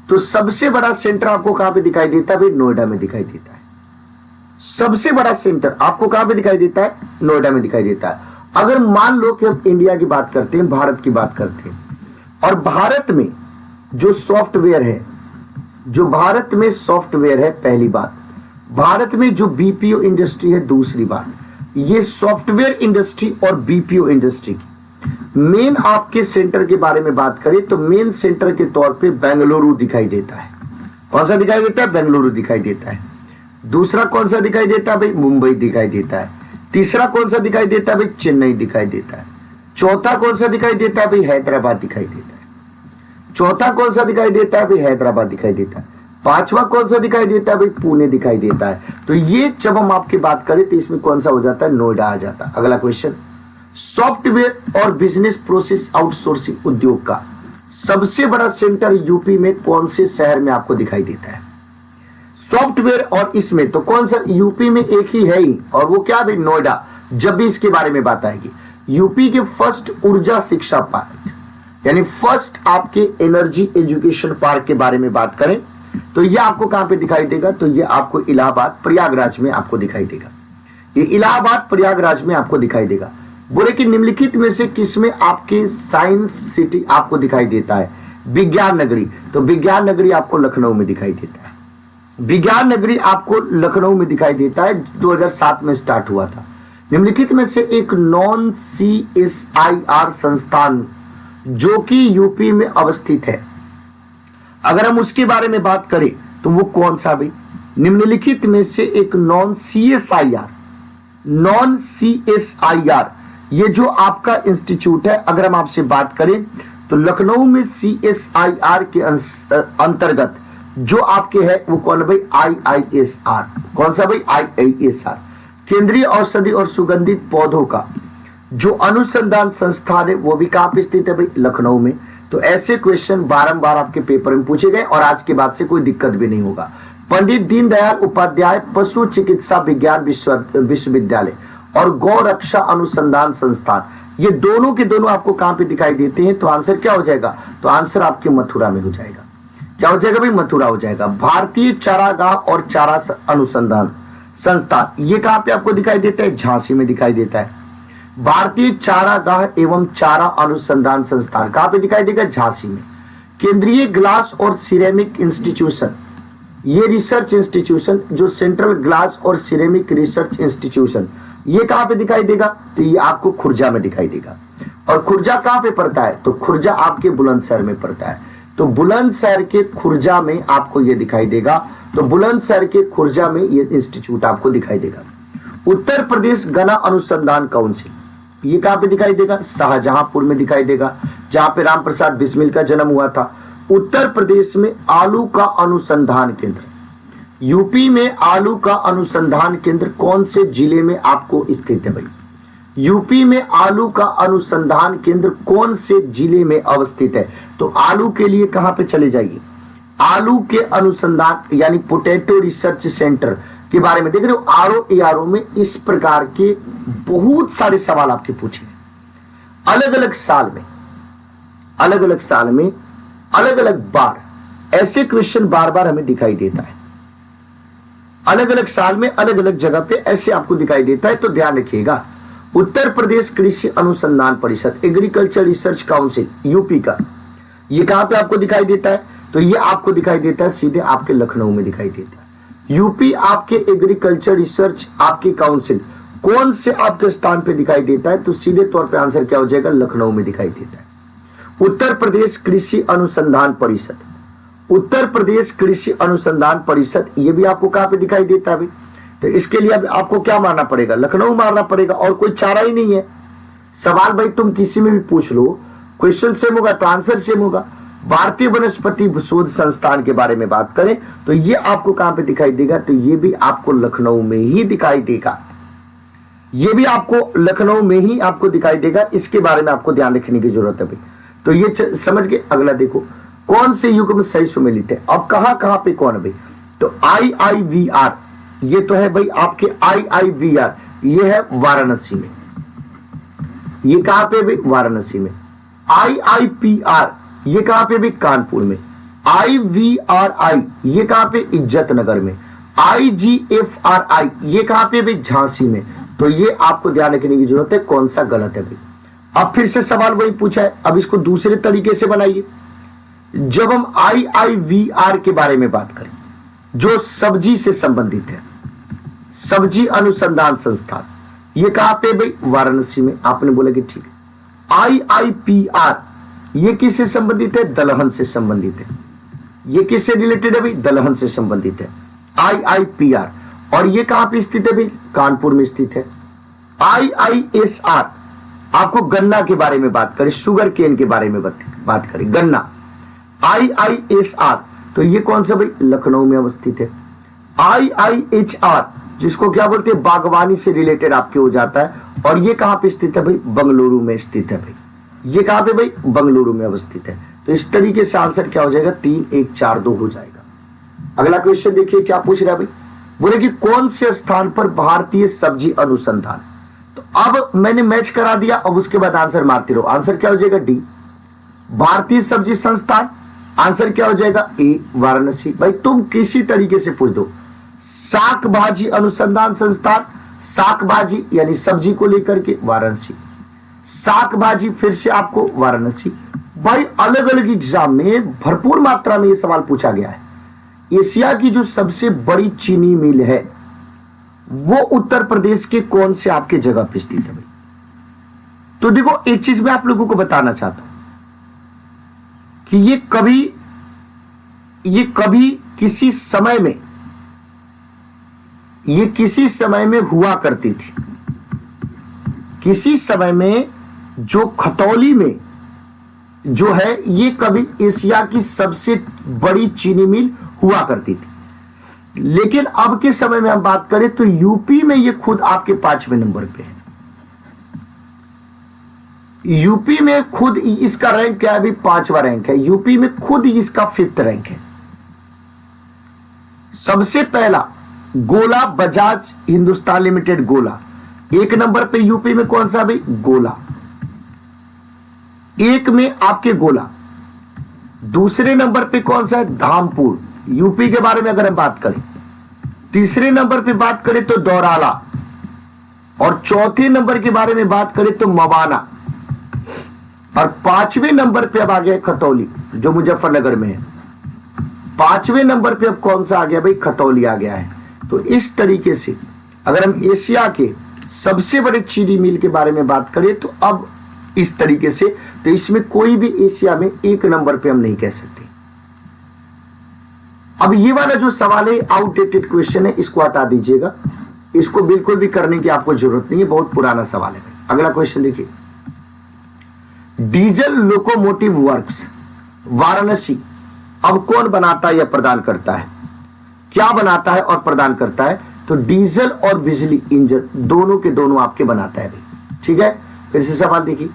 [SPEAKER 1] तो सबसे बड़ा सेंटर आपको कहां पे दिखाई देता है भाई, नोएडा में दिखाई देता है। सबसे बड़ा सेंटर आपको कहां पे दिखाई देता है, नोएडा में दिखाई देता है। अगर मान लो कि हम इंडिया की बात करते हैं, भारत की बात करते हैं, और भारत में जो सॉफ्टवेयर है, पहली बात, भारत में जो बीपीओ इंडस्ट्री है, दूसरी बात, ये सॉफ्टवेयर इंडस्ट्री और बीपीओ इंडस्ट्री की मेन आपके सेंटर के बारे में बात करें तो मेन सेंटर के तौर पे बेंगलुरु दिखाई देता है। कौन सा दिखाई देता है, बेंगलुरु दिखाई देता है। दूसरा कौन सा दिखाई देता है भाई, मुंबई दिखाई देता है। तीसरा कौन सा दिखाई देता है भाई, चेन्नई दिखाई देता है। चौथा कौन सा दिखाई देता है भाई, हैदराबाद दिखाई देता है। चौथा कौन सा दिखाई देता है भाई, हैदराबाद दिखाई देता है। पांचवा कौन सा दिखाई देता है भाई, पुणे दिखाई देता है। तो ये जब हम आपकी बात करें तो इसमें कौन सा हो जाता है, नोएडा आ जाता है। अगला क्वेश्चन, सॉफ्टवेयर और बिजनेस प्रोसेस आउटसोर्सिंग उद्योग का सबसे बड़ा सेंटर यूपी में कौन से शहर में आपको दिखाई देता है, सॉफ्टवेयर और इसमें तो कौन सा, यूपी में एक ही है ही, और वो क्या भाई, नोएडा। जब भी इसके बारे में बात आएगी, यूपी के फर्स्ट ऊर्जा शिक्षा पार्क, यानी फर्स्ट आपके एनर्जी एजुकेशन पार्क के बारे में बात करें तो ये आपको कहां पे दिखाई देगा, तो ये आपको इलाहाबाद प्रयागराज में आपको दिखाई देगा। ये इलाहाबाद प्रयागराज में आपको दिखाई देगा। बोले कि निम्नलिखित में से किसमें आपके साइंस सिटी आपको दिखाई देता है, विज्ञान नगरी, तो विज्ञान नगरी आपको लखनऊ में दिखाई देता है। विज्ञान नगरी आपको लखनऊ में दिखाई देता है, 2007 में स्टार्ट हुआ था। निम्नलिखित में से एक नॉन CSIR संस्थान जो कि यूपी में अवस्थित है, अगर हम उसके बारे में बात करें तो वो कौन सा भाई, निम्नलिखित में से एक नॉन CSIR ये जो आपका इंस्टीट्यूट है, अगर हम आपसे बात करें तो लखनऊ में CSIR के अंतर्गत जो आपके है वो कौन है भाई, IISR। कौन सा भाई, IISR, केंद्रीय औषधि और सुगंधित पौधों का जो अनुसंधान संस्थान है वो भी कहां पे स्थित है भाई, लखनऊ में। तो ऐसे क्वेश्चन बारंबार आपके पेपर में पूछे गए और आज के बाद से कोई दिक्कत भी नहीं होगा। पंडित दीनदयाल उपाध्याय पशु चिकित्सा विज्ञान विश्वविद्यालय और गौ रक्षा अनुसंधान संस्थान, ये दोनों के दोनों आपको कहां पे दिखाई देते हैं, तो आंसर क्या हो जाएगा, तो आंसर आपके मथुरा में हो जाएगा। क्या हो जाएगा भाई, मथुरा हो जाएगा। भारतीय चारागाह और चारा अनुसंधान संस्थान ये कहां पे आपको दिखाई देता है, झांसी में दिखाई देता है। भारतीय चारागाह एवं चारा अनुसंधान संस्थान कहां पे दिखाई देगा, झांसी में। केंद्रीय ग्लास और सिरेमिक इंस्टीट्यूशन, ये रिसर्च इंस्टीट्यूशन जो सेंट्रल ग्लास और सिरेमिक रिसर्च इंस्टीट्यूशन, ये कहां पे दिखाई देगा, तो ये आपको खुर्जा में दिखाई देगा। और खुर्जा कहां पे पड़ता है, तो खुर्जा आपके बुलंदशहर में पड़ता है। तो बुलंदशहर के खुर्जा में आपको ये दिखाई देगा, तो बुलंदशहर के खुर्जा में ये इंस्टीट्यूट आपको दिखाई देगा। उत्तर प्रदेश गन्ना अनुसंधान काउंसिल, ये कहां पे दिखाई देगा, शाहजहांपुर में दिखाई देगा, जहां पे रामप्रसाद बिस्मिल का जन्म हुआ था। उत्तर प्रदेश में आलू का अनुसंधान केंद्र, यूपी में आलू का अनुसंधान केंद्र कौन से जिले में आपको स्थित है भाई, यूपी में आलू का अनुसंधान केंद्र कौन से जिले में अवस्थित है? तो आलू के लिए कहां पे चले जाइए, आलू के अनुसंधान यानी पोटैटो रिसर्च सेंटर के बारे में देख रहे हो। आरओ में इस प्रकार के बहुत सारे सवाल आपके पूछे, अलग अलग साल में अलग अलग बार ऐसे क्वेश्चन बार बार हमें दिखाई देता है। अलग अलग साल में अलग अलग जगह पे ऐसे आपको दिखाई देता है, तो ध्यान रखिएगा। उत्तर प्रदेश कृषि अनुसंधान परिषद, एग्रीकल्चर रिसर्च काउंसिल यूपी का, ये कहां पे आपको दिखाई देता है? तो ये आपको दिखाई देता है सीधे आपके लखनऊ में दिखाई देता है। यूपी आपके एग्रीकल्चर रिसर्च आपकी काउंसिल कौन से आपके स्थान पे दिखाई देता है? तो सीधे तौर पे आंसर क्या हो जाएगा? लखनऊ में दिखाई देता है। उत्तर प्रदेश कृषि अनुसंधान परिषद, उत्तर प्रदेश कृषि अनुसंधान परिषद, ये भी आपको कहां पे दिखाई देता है भाई? तो इसके लिए अब आपको क्या मारना पड़ेगा? लखनऊ मारना पड़ेगा, और कोई चारा ही नहीं है। सवाल भाई तुम किसी में भी पूछ लो, क्वेश्चन सेम होगा तो आंसर सेम होगा। भारतीय वनस्पति शोध संस्थान के बारे में बात करें तो ये आपको कहां पे दिखाई देगा? तो ये भी आपको लखनऊ में ही दिखाई देगा, ये भी आपको लखनऊ में ही आपको दिखाई देगा। इसके बारे में आपको ध्यान रखने की जरूरत है भाई। तो ये समझ के अगला देखो, कौन से युग में सही सुमेलित है? अब कहां पे कौन है भाई? तो IIVR, ये तो है भाई आपके IIVR, ये है वाराणसी में। ये कहां पे भाई? वाराणसी में। IIPR, ये कहां पे भाई? कानपुर में। IVRI, ये कहां पे? इज्जत नगर में। IGFRI, ये कहां पे भाई? झांसी में। तो ये आपको ध्यान रखने की जरूरत है कौन सा गलत है भाई। अब फिर से सवाल वही पूछा है, अब इसको दूसरे तरीके से बनाइए। जब हम IIVR के बारे में बात करें, जो सब्जी से संबंधित है, सब्जी अनुसंधान संस्थान, ये कहां पे भाई? वाराणसी में। आपने बोला कि ठीक है। IIPR, ये किससे संबंधित है? दलहन से संबंधित है। ये किससे रिलेटेड है भाई? दलहन से संबंधित है IIPR। और ये कहां पे स्थित है भाई? कानपुर में स्थित है। IISR, आपको गन्ना के बारे में बात करें, शुगर केन के बारे में बात करें, गन्ना। IISR, तो ये कौन सा भाई? लखनऊ में अवस्थित है। IIHR, जिसको क्या बोलते हैं? बागवानी से रिलेटेड आपके हो जाता है, और ये कहां पे स्थित है भाई? बंगलुरु में स्थित है भाई। ये कहां पे भाई? बंगलुरु में अवस्थित है। तो इस तरीके से आंसर क्या हो जाएगा? 3, 1, 4, 2 हो जाएगा। अगला क्वेश्चन देखिए क्या पूछ रहा है भाई। बोले कि कौन से स्थान पर भारतीय सब्जी अनुसंधान। तो अब मैंने मैच करा दिया, अब उसके बाद आंसर मारते रहो। आंसर क्या हो जाएगा? डी, भारतीय सब्जी संस्थान। आंसर क्या हो जाएगा? ए, वाराणसी। भाई तुम किसी तरीके से पूछ दो, शाक भाजी अनुसंधान संस्थान, शाक भाजी यानी सब्जी को लेकर के वाराणसी, शाक भाजी फिर से आपको वाराणसी। भाई अलग अलग एग्जाम में भरपूर मात्रा में यह सवाल पूछा गया है। एशिया की जो सबसे बड़ी चीनी मिल है वो उत्तर प्रदेश के कौन से आपके जगह पे स्थित है भाई? तो देखो एक चीज मैं आप लोगों को बताना चाहता हूं कि ये कभी किसी समय में हुआ करती थी। किसी समय में जो खतौली में जो है ये कभी एशिया की सबसे बड़ी चीनी मिल हुआ करती थी, लेकिन अब के समय में हम बात करें तो यूपी में ये खुद आपके 5वें नंबर पे है। यूपी में खुद इसका रैंक क्या है अभी? 5वां रैंक है। यूपी में खुद इसका 5th रैंक है। सबसे पहला गोला बजाज हिंदुस्तान लिमिटेड, गोला 1 नंबर पे यूपी में। कौन सा भाई? गोला 1 में आपके गोला। दूसरे नंबर पे कौन सा है? धामपुर, यूपी के बारे में अगर हम बात करें। तीसरे नंबर पे बात करें तो दौराला, और चौथे नंबर के बारे में बात करें तो मवाना, और 5वें नंबर पे अब आ गया खतौली जो मुजफ्फरनगर में है। 5वें नंबर पे अब कौन सा आ गया भाई? खतौली आ गया है। तो इस तरीके से अगर हम एशिया के सबसे बड़े चीनी मिल के बारे में बात करें तो अब इस तरीके से, तो इसमें कोई भी एशिया में 1 नंबर पे हम नहीं कह सकते। अब ये वाला जो सवाल है आउटडेटेड क्वेश्चन है, इसको हटा दीजिएगा, इसको बिल्कुल भी करने की आपको जरूरत नहीं है, बहुत पुराना सवाल है। अगला क्वेश्चन देखिए, डीजल लोकोमोटिव वर्क्स वाराणसी अब कौन बनाता है या प्रदान करता है? क्या बनाता है और प्रदान करता है? तो डीजल और बिजली इंजन दोनों के दोनों आपके बनाता है भाई। ठीक है, फिर से सवाल देखिए।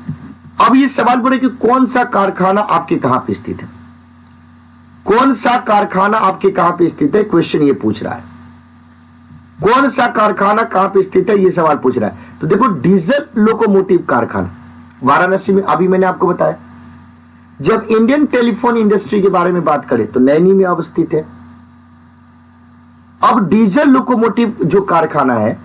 [SPEAKER 1] अब ये सवाल बोले कि कौन सा कारखाना आपके कहां पे स्थित है, कौन सा कारखाना आपके कहां पे स्थित है, क्वेश्चन ये पूछ रहा है, कौन सा कारखाना कहां पे स्थित है, ये सवाल पूछ रहा है। तो देखो डीजल लोकोमोटिव कारखाना वाराणसी में, अभी मैंने आपको बताया। जब इंडियन टेलीफोन इंडस्ट्री के बारे में बात करें तो नैनी में अवस्थित है। अब डीजल लोकोमोटिव जो कारखाना है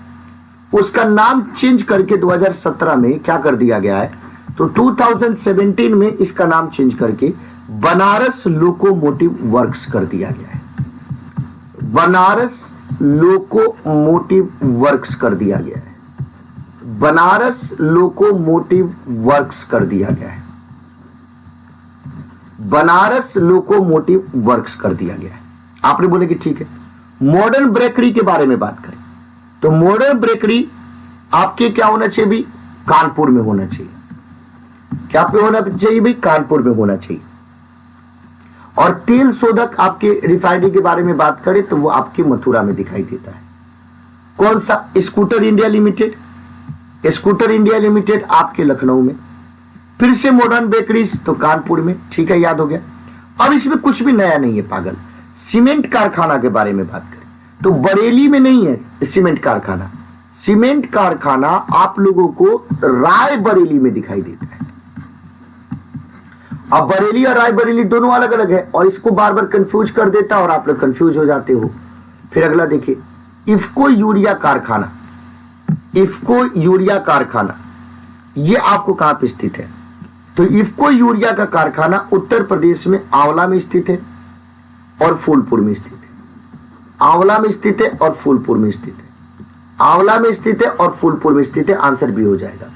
[SPEAKER 1] उसका नाम चेंज करके 2017 में क्या कर दिया गया है, तो 2017 में इसका नाम चेंज करके बनारस लोकोमोटिव वर्क्स कर दिया गया है। बनारस लोकोमोटिव वर्क्स कर दिया गया है, बनारस लोकोमोटिव वर्क्स कर दिया गया है, बनारस लोकोमोटिव वर्क्स कर दिया गया है। आपने बोले कि ठीक है। मॉडर्न ब्रेकरी के बारे में बात करें तो मॉडर्न ब्रेकरी आपके क्या होना चाहिए भाई, कानपुर में होना चाहिए। क्या पे होना चाहिए भाई, कानपुर में होना चाहिए। और तेल शोधक आपके रिफाइनरी के बारे में बात करें तो वो आपके मथुरा में दिखाई देता है। कौन सा, scooter India limited, scooter India limited आपके लखनऊ में। फिर से मॉडर्न बेकरीज तो कानपुर में, ठीक है, याद हो गया। अब इसमें कुछ भी नया नहीं है पागल। सीमेंट कारखाना के बारे में बात करें तो बरेली में नहीं है सीमेंट कारखाना, सीमेंट कारखाना आप लोगों को रायबरेली में दिखाई देता है। अब बरेली और रायबरेली दोनों अलग अलग है और इसको बार बार कंफ्यूज कर देता है और आप लोग कंफ्यूज हो जाते हो। फिर अगला देखिए, इफ्को यूरिया कारखाना, इफ्को यूरिया कारखाना ये आपको कहां पे स्थित है, तो इफ्को यूरिया का कारखाना उत्तर प्रदेश में आंवला में स्थित है और फूलपुर में स्थित है। आंवला में स्थित है और फूलपुर में स्थित है, आंवला में स्थित है और फूलपुर में स्थित है। आंसर भी हो जाएगा।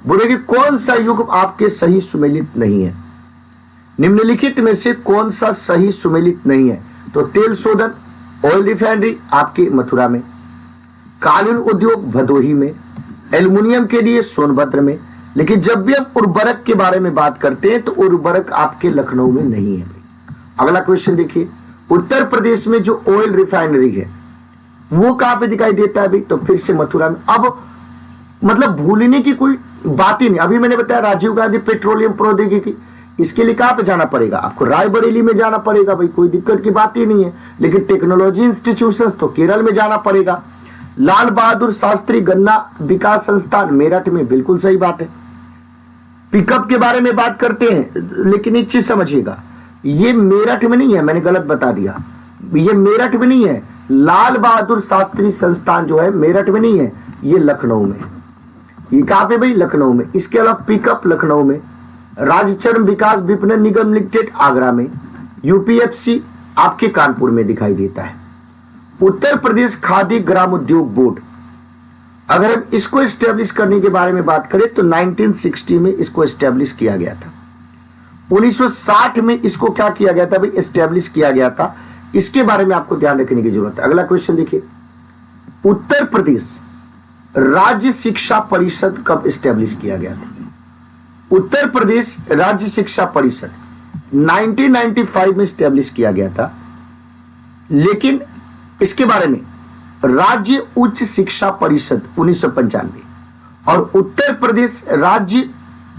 [SPEAKER 1] बोले कि कौन सा युग आपके सही सुमेलित नहीं है, निम्नलिखित में से कौन सा सही सुमेलित नहीं है, तो तेल शोधन ऑयल रिफाइनरी आपके मथुरा में, कालीन उद्योग भदोही में, एल्युमिनियम के लिए सोनभद्र में। लेकिन जब भी हम उर्वरक के बारे में बात करते हैं तो उर्वरक आपके लखनऊ में नहीं है भाई। अगला क्वेश्चन देखिए, उत्तर प्रदेश में जो ऑयल रिफाइनरी है वो कहां पे दिखाई देता है भाई, तो फिर से मथुरा में। अब मतलब भूलने की कोई बात ही नहीं। अभी मैंने बताया राजीव गांधी पेट्रोलियम प्रौद्योगिकी, इसके लिए कहां पे जाना पड़ेगा, आपको रायबरेली में जाना पड़ेगा भाई, कोई दिक्कत की बात ही नहीं है। लेकिन टेक्नोलॉजी इंस्टीट्यूशन तो केरल में जाना पड़ेगा। लाल बहादुर शास्त्री गन्ना विकास संस्थान मेरठ में, बिल्कुल सही बात है। पिकअप के बारे में बात करते हैं, लेकिन एक चीज समझिएगा, ये मेरठ में नहीं है, मैंने गलत बता दिया, ये मेरठ में नहीं है। लाल बहादुर शास्त्री संस्थान जो है मेरठ में नहीं है, ये लखनऊ में। ये कहां पे भाई, लखनऊ में। इसके अलावा पिकअप लखनऊ में, राज्यचर्म विकास विपणन निगम लिमिटेड आगरा में, यूपीएफसी आपके कानपुर में दिखाई देता है। उत्तर प्रदेश खादी ग्राम उद्योग बोर्ड, अगर हम इसको एस्टेब्लिश करने के बारे में बात करें तो 1960 में इसको एस्टेब्लिश किया गया था। 1960 में इसको क्या किया गया था भाई, एस्टेब्लिश किया गया था। इसके बारे में आपको ध्यान रखने की जरूरत है। अगला क्वेश्चन देखिए, उत्तर प्रदेश राज्य शिक्षा परिषद कब एस्टेब्लिश किया गया था। उत्तर प्रदेश राज्य शिक्षा परिषद 1995 में एस्टेब्लिश किया गया था। लेकिन इसके बारे में राज्य उच्च शिक्षा परिषद 1995 और उत्तर प्रदेश राज्य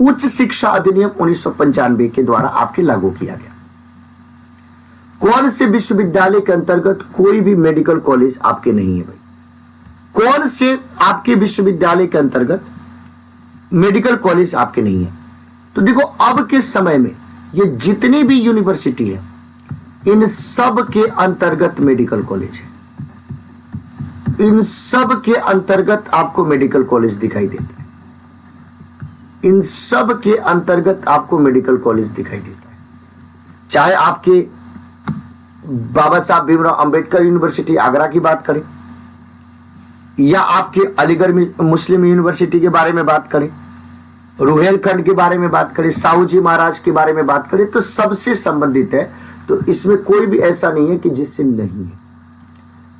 [SPEAKER 1] उच्च शिक्षा अधिनियम 1995 के द्वारा आपके लागू किया गया। कौन से विश्वविद्यालय के अंतर्गत कोई भी मेडिकल कॉलेज आपके नहीं है भाई, कौन से आपके विश्वविद्यालय के अंतर्गत मेडिकल कॉलेज आपके नहीं है। तो देखो अब के समय में ये जितनी भी यूनिवर्सिटी है इन सब के अंतर्गत मेडिकल कॉलेज है, इन सब के अंतर्गत आपको मेडिकल कॉलेज दिखाई देता है, इन सब के अंतर्गत आपको मेडिकल कॉलेज दिखाई देता है। चाहे आपके बाबा साहब भीमराव अंबेडकर यूनिवर्सिटी आगरा की बात करें या आपके अलीगढ़ मुस्लिम यूनिवर्सिटी के बारे में बात करें, रुहेलखंड के बारे में बात करें, साहू जी महाराज के बारे में बात करें, तो सबसे संबंधित है। तो इसमें कोई भी ऐसा नहीं है कि जिससे नहीं है।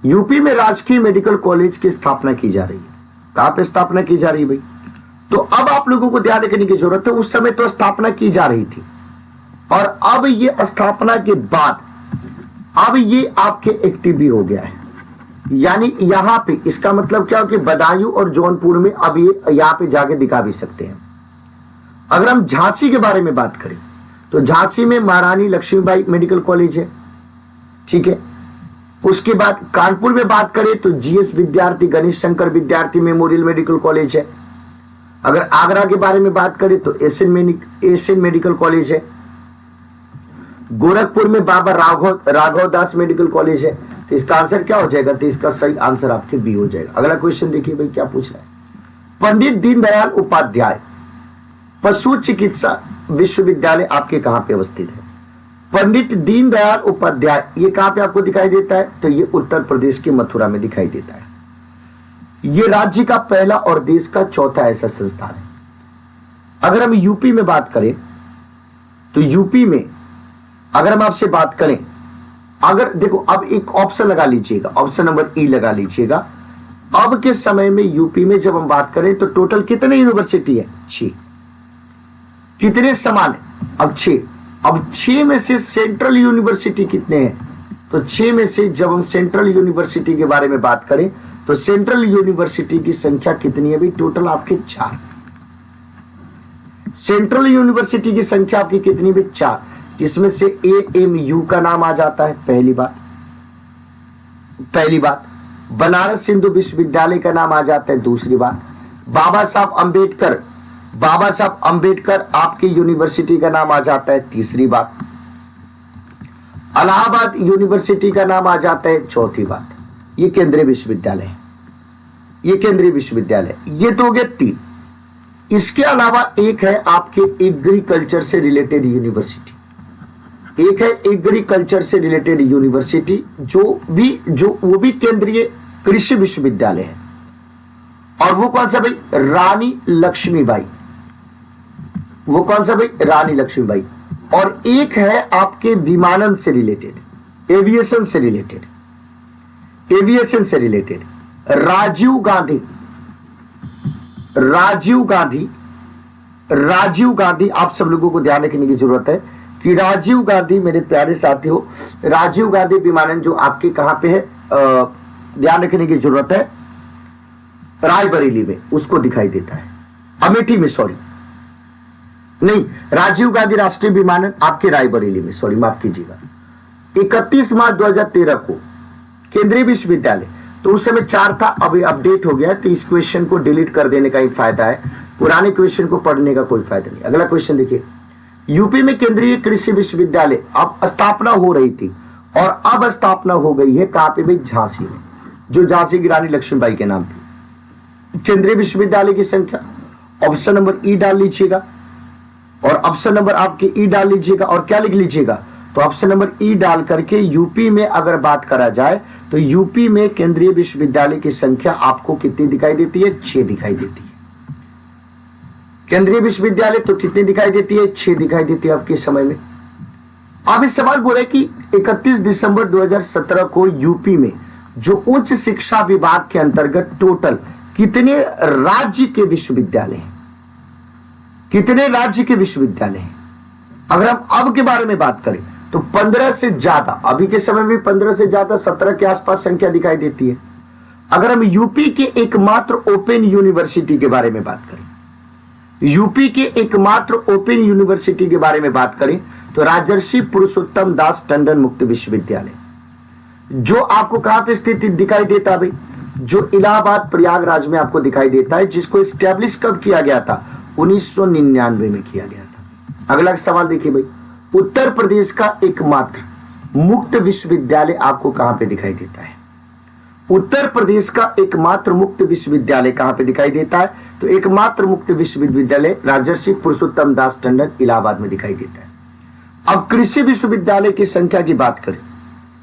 [SPEAKER 1] यूपी में राजकीय मेडिकल कॉलेज की स्थापना की जा रही है। कहां पे स्थापना की जा रही है भाई, तो अब आप लोगों को ध्यान रखने की जरूरत है। उस समय तो स्थापना की जा रही थी और अब ये स्थापना के बाद अब ये आपके एक्टिव भी हो गया है। यानी यहाँ पे इसका मतलब क्या हो कि बदायूं और जौनपुर में अब ये यहाँ पे जाके दिखा भी सकते हैं। अगर हम झांसी के बारे में बात करें तो झांसी में महारानी लक्ष्मीबाई मेडिकल कॉलेज है, ठीक है। उसके बाद कानपुर में बात करें तो जीएस विद्यार्थी गणेश शंकर विद्यार्थी मेमोरियल मेडिकल कॉलेज है। अगर आगरा के बारे में बात करें तो एशियन मेडिकल कॉलेज है। गोरखपुर में बाबा राघव दास मेडिकल कॉलेज है। तो इसका आंसर क्या हो जाएगा? तो इसका सही आंसर आपके बी हो जाएगा। अगला क्वेश्चन देखिए भाई क्या पूछ रहा है। पंडित दीनदयाल उपाध्याय पशु चिकित्सा विश्वविद्यालय आपके कहां पे अवस्थित है? पंडित दीनदयाल उपाध्याय ये कहां पे आपको दिखाई देता है? तो ये उत्तर प्रदेश के मथुरा में दिखाई देता है। ये राज्य का पहला और देश का चौथा ऐसा संस्थान है। अगर हम यूपी में बात करें तो यूपी में अगर हम आपसे बात करें, अगर देखो अब एक ऑप्शन लगा लीजिएगा, ऑप्शन नंबर ई लगा लीजिएगा। अब के समय में यूपी में जब हम बात करें तो टोटल कितने यूनिवर्सिटी है? 6। कितने समान है? अब 6। अब 6 में से सेंट्रल यूनिवर्सिटी कितने हैं? तो 6 में से जब हम सेंट्रल यूनिवर्सिटी के बारे में बात करें तो सेंट्रल यूनिवर्सिटी की संख्या कितनी है भाई? टोटल आपके 4। सेंट्रल यूनिवर्सिटी की संख्या आपकी कितनी भी? 4। इसमें से AMU का नाम आ जाता है, पहली बात। बनारस हिंदू विश्वविद्यालय का नाम आ जाता है, दूसरी बात। बाबा साहब अंबेडकर आपकी यूनिवर्सिटी का नाम आ जाता है, तीसरी बात। इलाहाबाद यूनिवर्सिटी का नाम आ जाता है, चौथी बात। ये केंद्रीय विश्वविद्यालय है, ये तो हो गए 3। इसके अलावा एक है आपके एग्रीकल्चर से रिलेटेड यूनिवर्सिटी, वो भी केंद्रीय कृषि विश्वविद्यालय है। और वो कौन सा भाई? रानी लक्ष्मीबाई। और एक है आपके विमानन से रिलेटेड, एविएशन से रिलेटेड राजीव गांधी। आप सब लोगों को ध्यान रखने की जरूरत है कि राजीव गांधी, मेरे प्यारे साथियों, राजीव गांधी विमानन जो आपके कहां पे है, ध्यान रखने की जरूरत है, रायबरेली में उसको दिखाई देता है। अमेठी में, सॉरी नहीं, राजीव गांधी राष्ट्रीय विमानन आपके रायबरेली में, सॉरी माफ कीजिएगा। 31 मार्च 2013 को केंद्रीय विश्वविद्यालय, तो उस समय 4 था, अभी अपडेट हो गया, तो इस क्वेश्चन को डिलीट कर देने का ही फायदा है, पुराने क्वेश्चन को पढ़ने का कोई फायदा नहीं। अगला क्वेश्चन देखिए। यूपी में केंद्रीय कृषि विश्वविद्यालय अब स्थापना हो रही थी और अब स्थापना हो गई है कहां पे भाई? झांसी में, जो झांसी की रानी लक्ष्मीबाई के नाम थी। केंद्रीय विश्वविद्यालय की संख्या ऑप्शन नंबर ई डाल लीजिएगा, और ऑप्शन नंबर आपके ई डाल लीजिएगा, और क्या लिख लीजिएगा? तो ऑप्शन नंबर ई डाल करके यूपी में अगर बात करा जाए तो यूपी में केंद्रीय विश्वविद्यालय की संख्या आपको कितनी दिखाई देती है? 6 दिखाई देती है। केंद्रीय विश्वविद्यालय तो कितनी दिखाई देती है? 6 दिखाई देती है आपके समय में। अब इस सवाल बोले कि 31 दिसंबर 2017 को यूपी में जो उच्च शिक्षा विभाग के अंतर्गत टोटल कितने राज्य के विश्वविद्यालय हैं? अगर हम अब के बारे में बात करें तो 15 से ज्यादा, अभी के समय में 15 से ज्यादा, 17 के आसपास संख्या दिखाई देती है। अगर हम यूपी के एकमात्र ओपन यूनिवर्सिटी के बारे में बात करें, तो राजर्षि पुरुषोत्तम दास टंडन मुक्त विश्वविद्यालय, जो आपको कहां पे स्थित दिखाई देता है भाई? जो इलाहाबाद प्रयागराज में आपको दिखाई देता है, जिसको स्टैब्लिश कब किया गया था? 1999 में किया गया था। अगला सवाल देखिए भाई। उत्तर प्रदेश का एकमात्र मुक्त विश्वविद्यालय आपको कहां पे दिखाई देता है? उत्तर प्रदेश का एकमात्र मुक्त विश्वविद्यालय कहां पे दिखाई देता है? तो एकमात्र मुक्त विश्वविद्यालय राजर्षि पुरुषोत्तम दास टंडन इलाहाबाद में दिखाई देता है। अब कृषि विश्वविद्यालय की संख्या की बात करें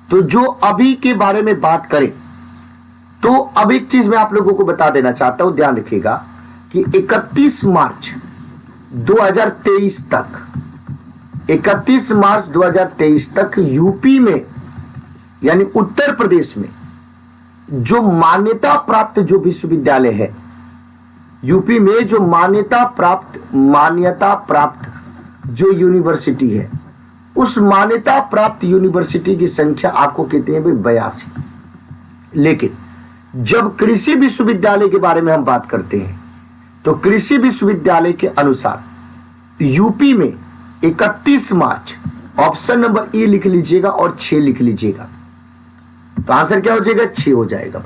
[SPEAKER 1] तो जो अभी के बारे में बात करें तो अब एक चीज मैं आप लोगों को बता देना चाहता हूं, ध्यान रखिएगा कि 31 मार्च 2023 तक यूपी में यानी उत्तर प्रदेश में जो मान्यता प्राप्त जो विश्वविद्यालय है, यूपी में जो मान्यता प्राप्त जो यूनिवर्सिटी है, उस मान्यता प्राप्त यूनिवर्सिटी की संख्या आपको कितनी है भाई? 82। लेकिन जब कृषि विश्वविद्यालय के बारे में हम बात करते हैं तो कृषि विश्वविद्यालय के अनुसार यूपी में 31 मार्च, ऑप्शन नंबर ए लिख लीजिएगा और 6 लिख लीजिएगा, तो आंसर क्या हो जाएगा? 6 हो जाएगा।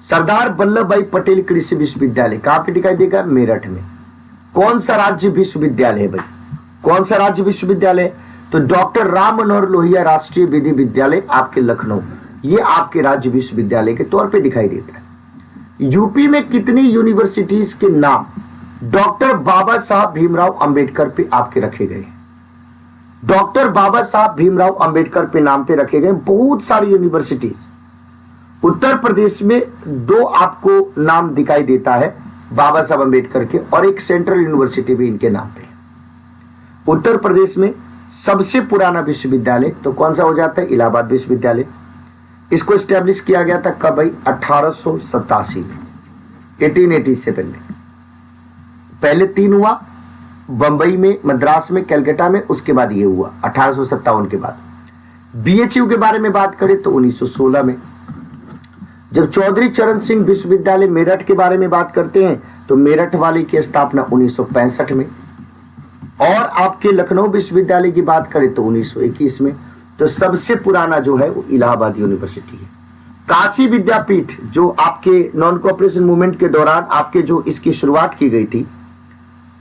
[SPEAKER 1] सरदार वल्लभ भाई पटेल कृषि विश्वविद्यालय कहां पे दिखाई देगा? मेरठ में। कौन सा राज्य विश्वविद्यालय है भाई? कौन सा राज्य विश्वविद्यालय? तो डॉक्टर राम मनोहर लोहिया राष्ट्रीय विधि विद्यालय आपके लखनऊ, ये आपके राज्य विश्वविद्यालय के तौर पे दिखाई देता है। यूपी में कितनी यूनिवर्सिटीज के नाम डॉक्टर बाबा साहब भीमराव अंबेडकर पे आपके रखे गए? डॉक्टर बाबा साहब भीमराव अंबेडकर पे नाम पे रखे गए बहुत सारी यूनिवर्सिटीज। उत्तर प्रदेश में 2 आपको नाम दिखाई देता है बाबा साहब अंबेडकर के, और एक सेंट्रल यूनिवर्सिटी भी इनके नाम पे है। उत्तर प्रदेश में सबसे पुराना विश्वविद्यालय तो कौन सा हो जाता है? इलाहाबाद विश्वविद्यालय। इसको स्टैब्लिश किया गया था कब भाई? 1887 में, 1880 से पहले 3 हुआ, बंबई में, मद्रास में, कलकत्ता में, उसके बाद ये हुआ 1857 के बाद। बीएचयू के बारे में बात करें तो 1916 में। जब चौधरी चरण सिंह विश्वविद्यालय मेरठ के बारे में बात करते हैं तो मेरठ वाले की स्थापना 1965 में, और आपके लखनऊ विश्वविद्यालय की बात करें तो 1921 में। तो सबसे पुराना जो है वो इलाहाबाद यूनिवर्सिटी है। काशी विद्यापीठ जो आपके नॉन कोऑपरेशन मूवमेंट के दौरान आपके जो इसकी शुरुआत की गई थी,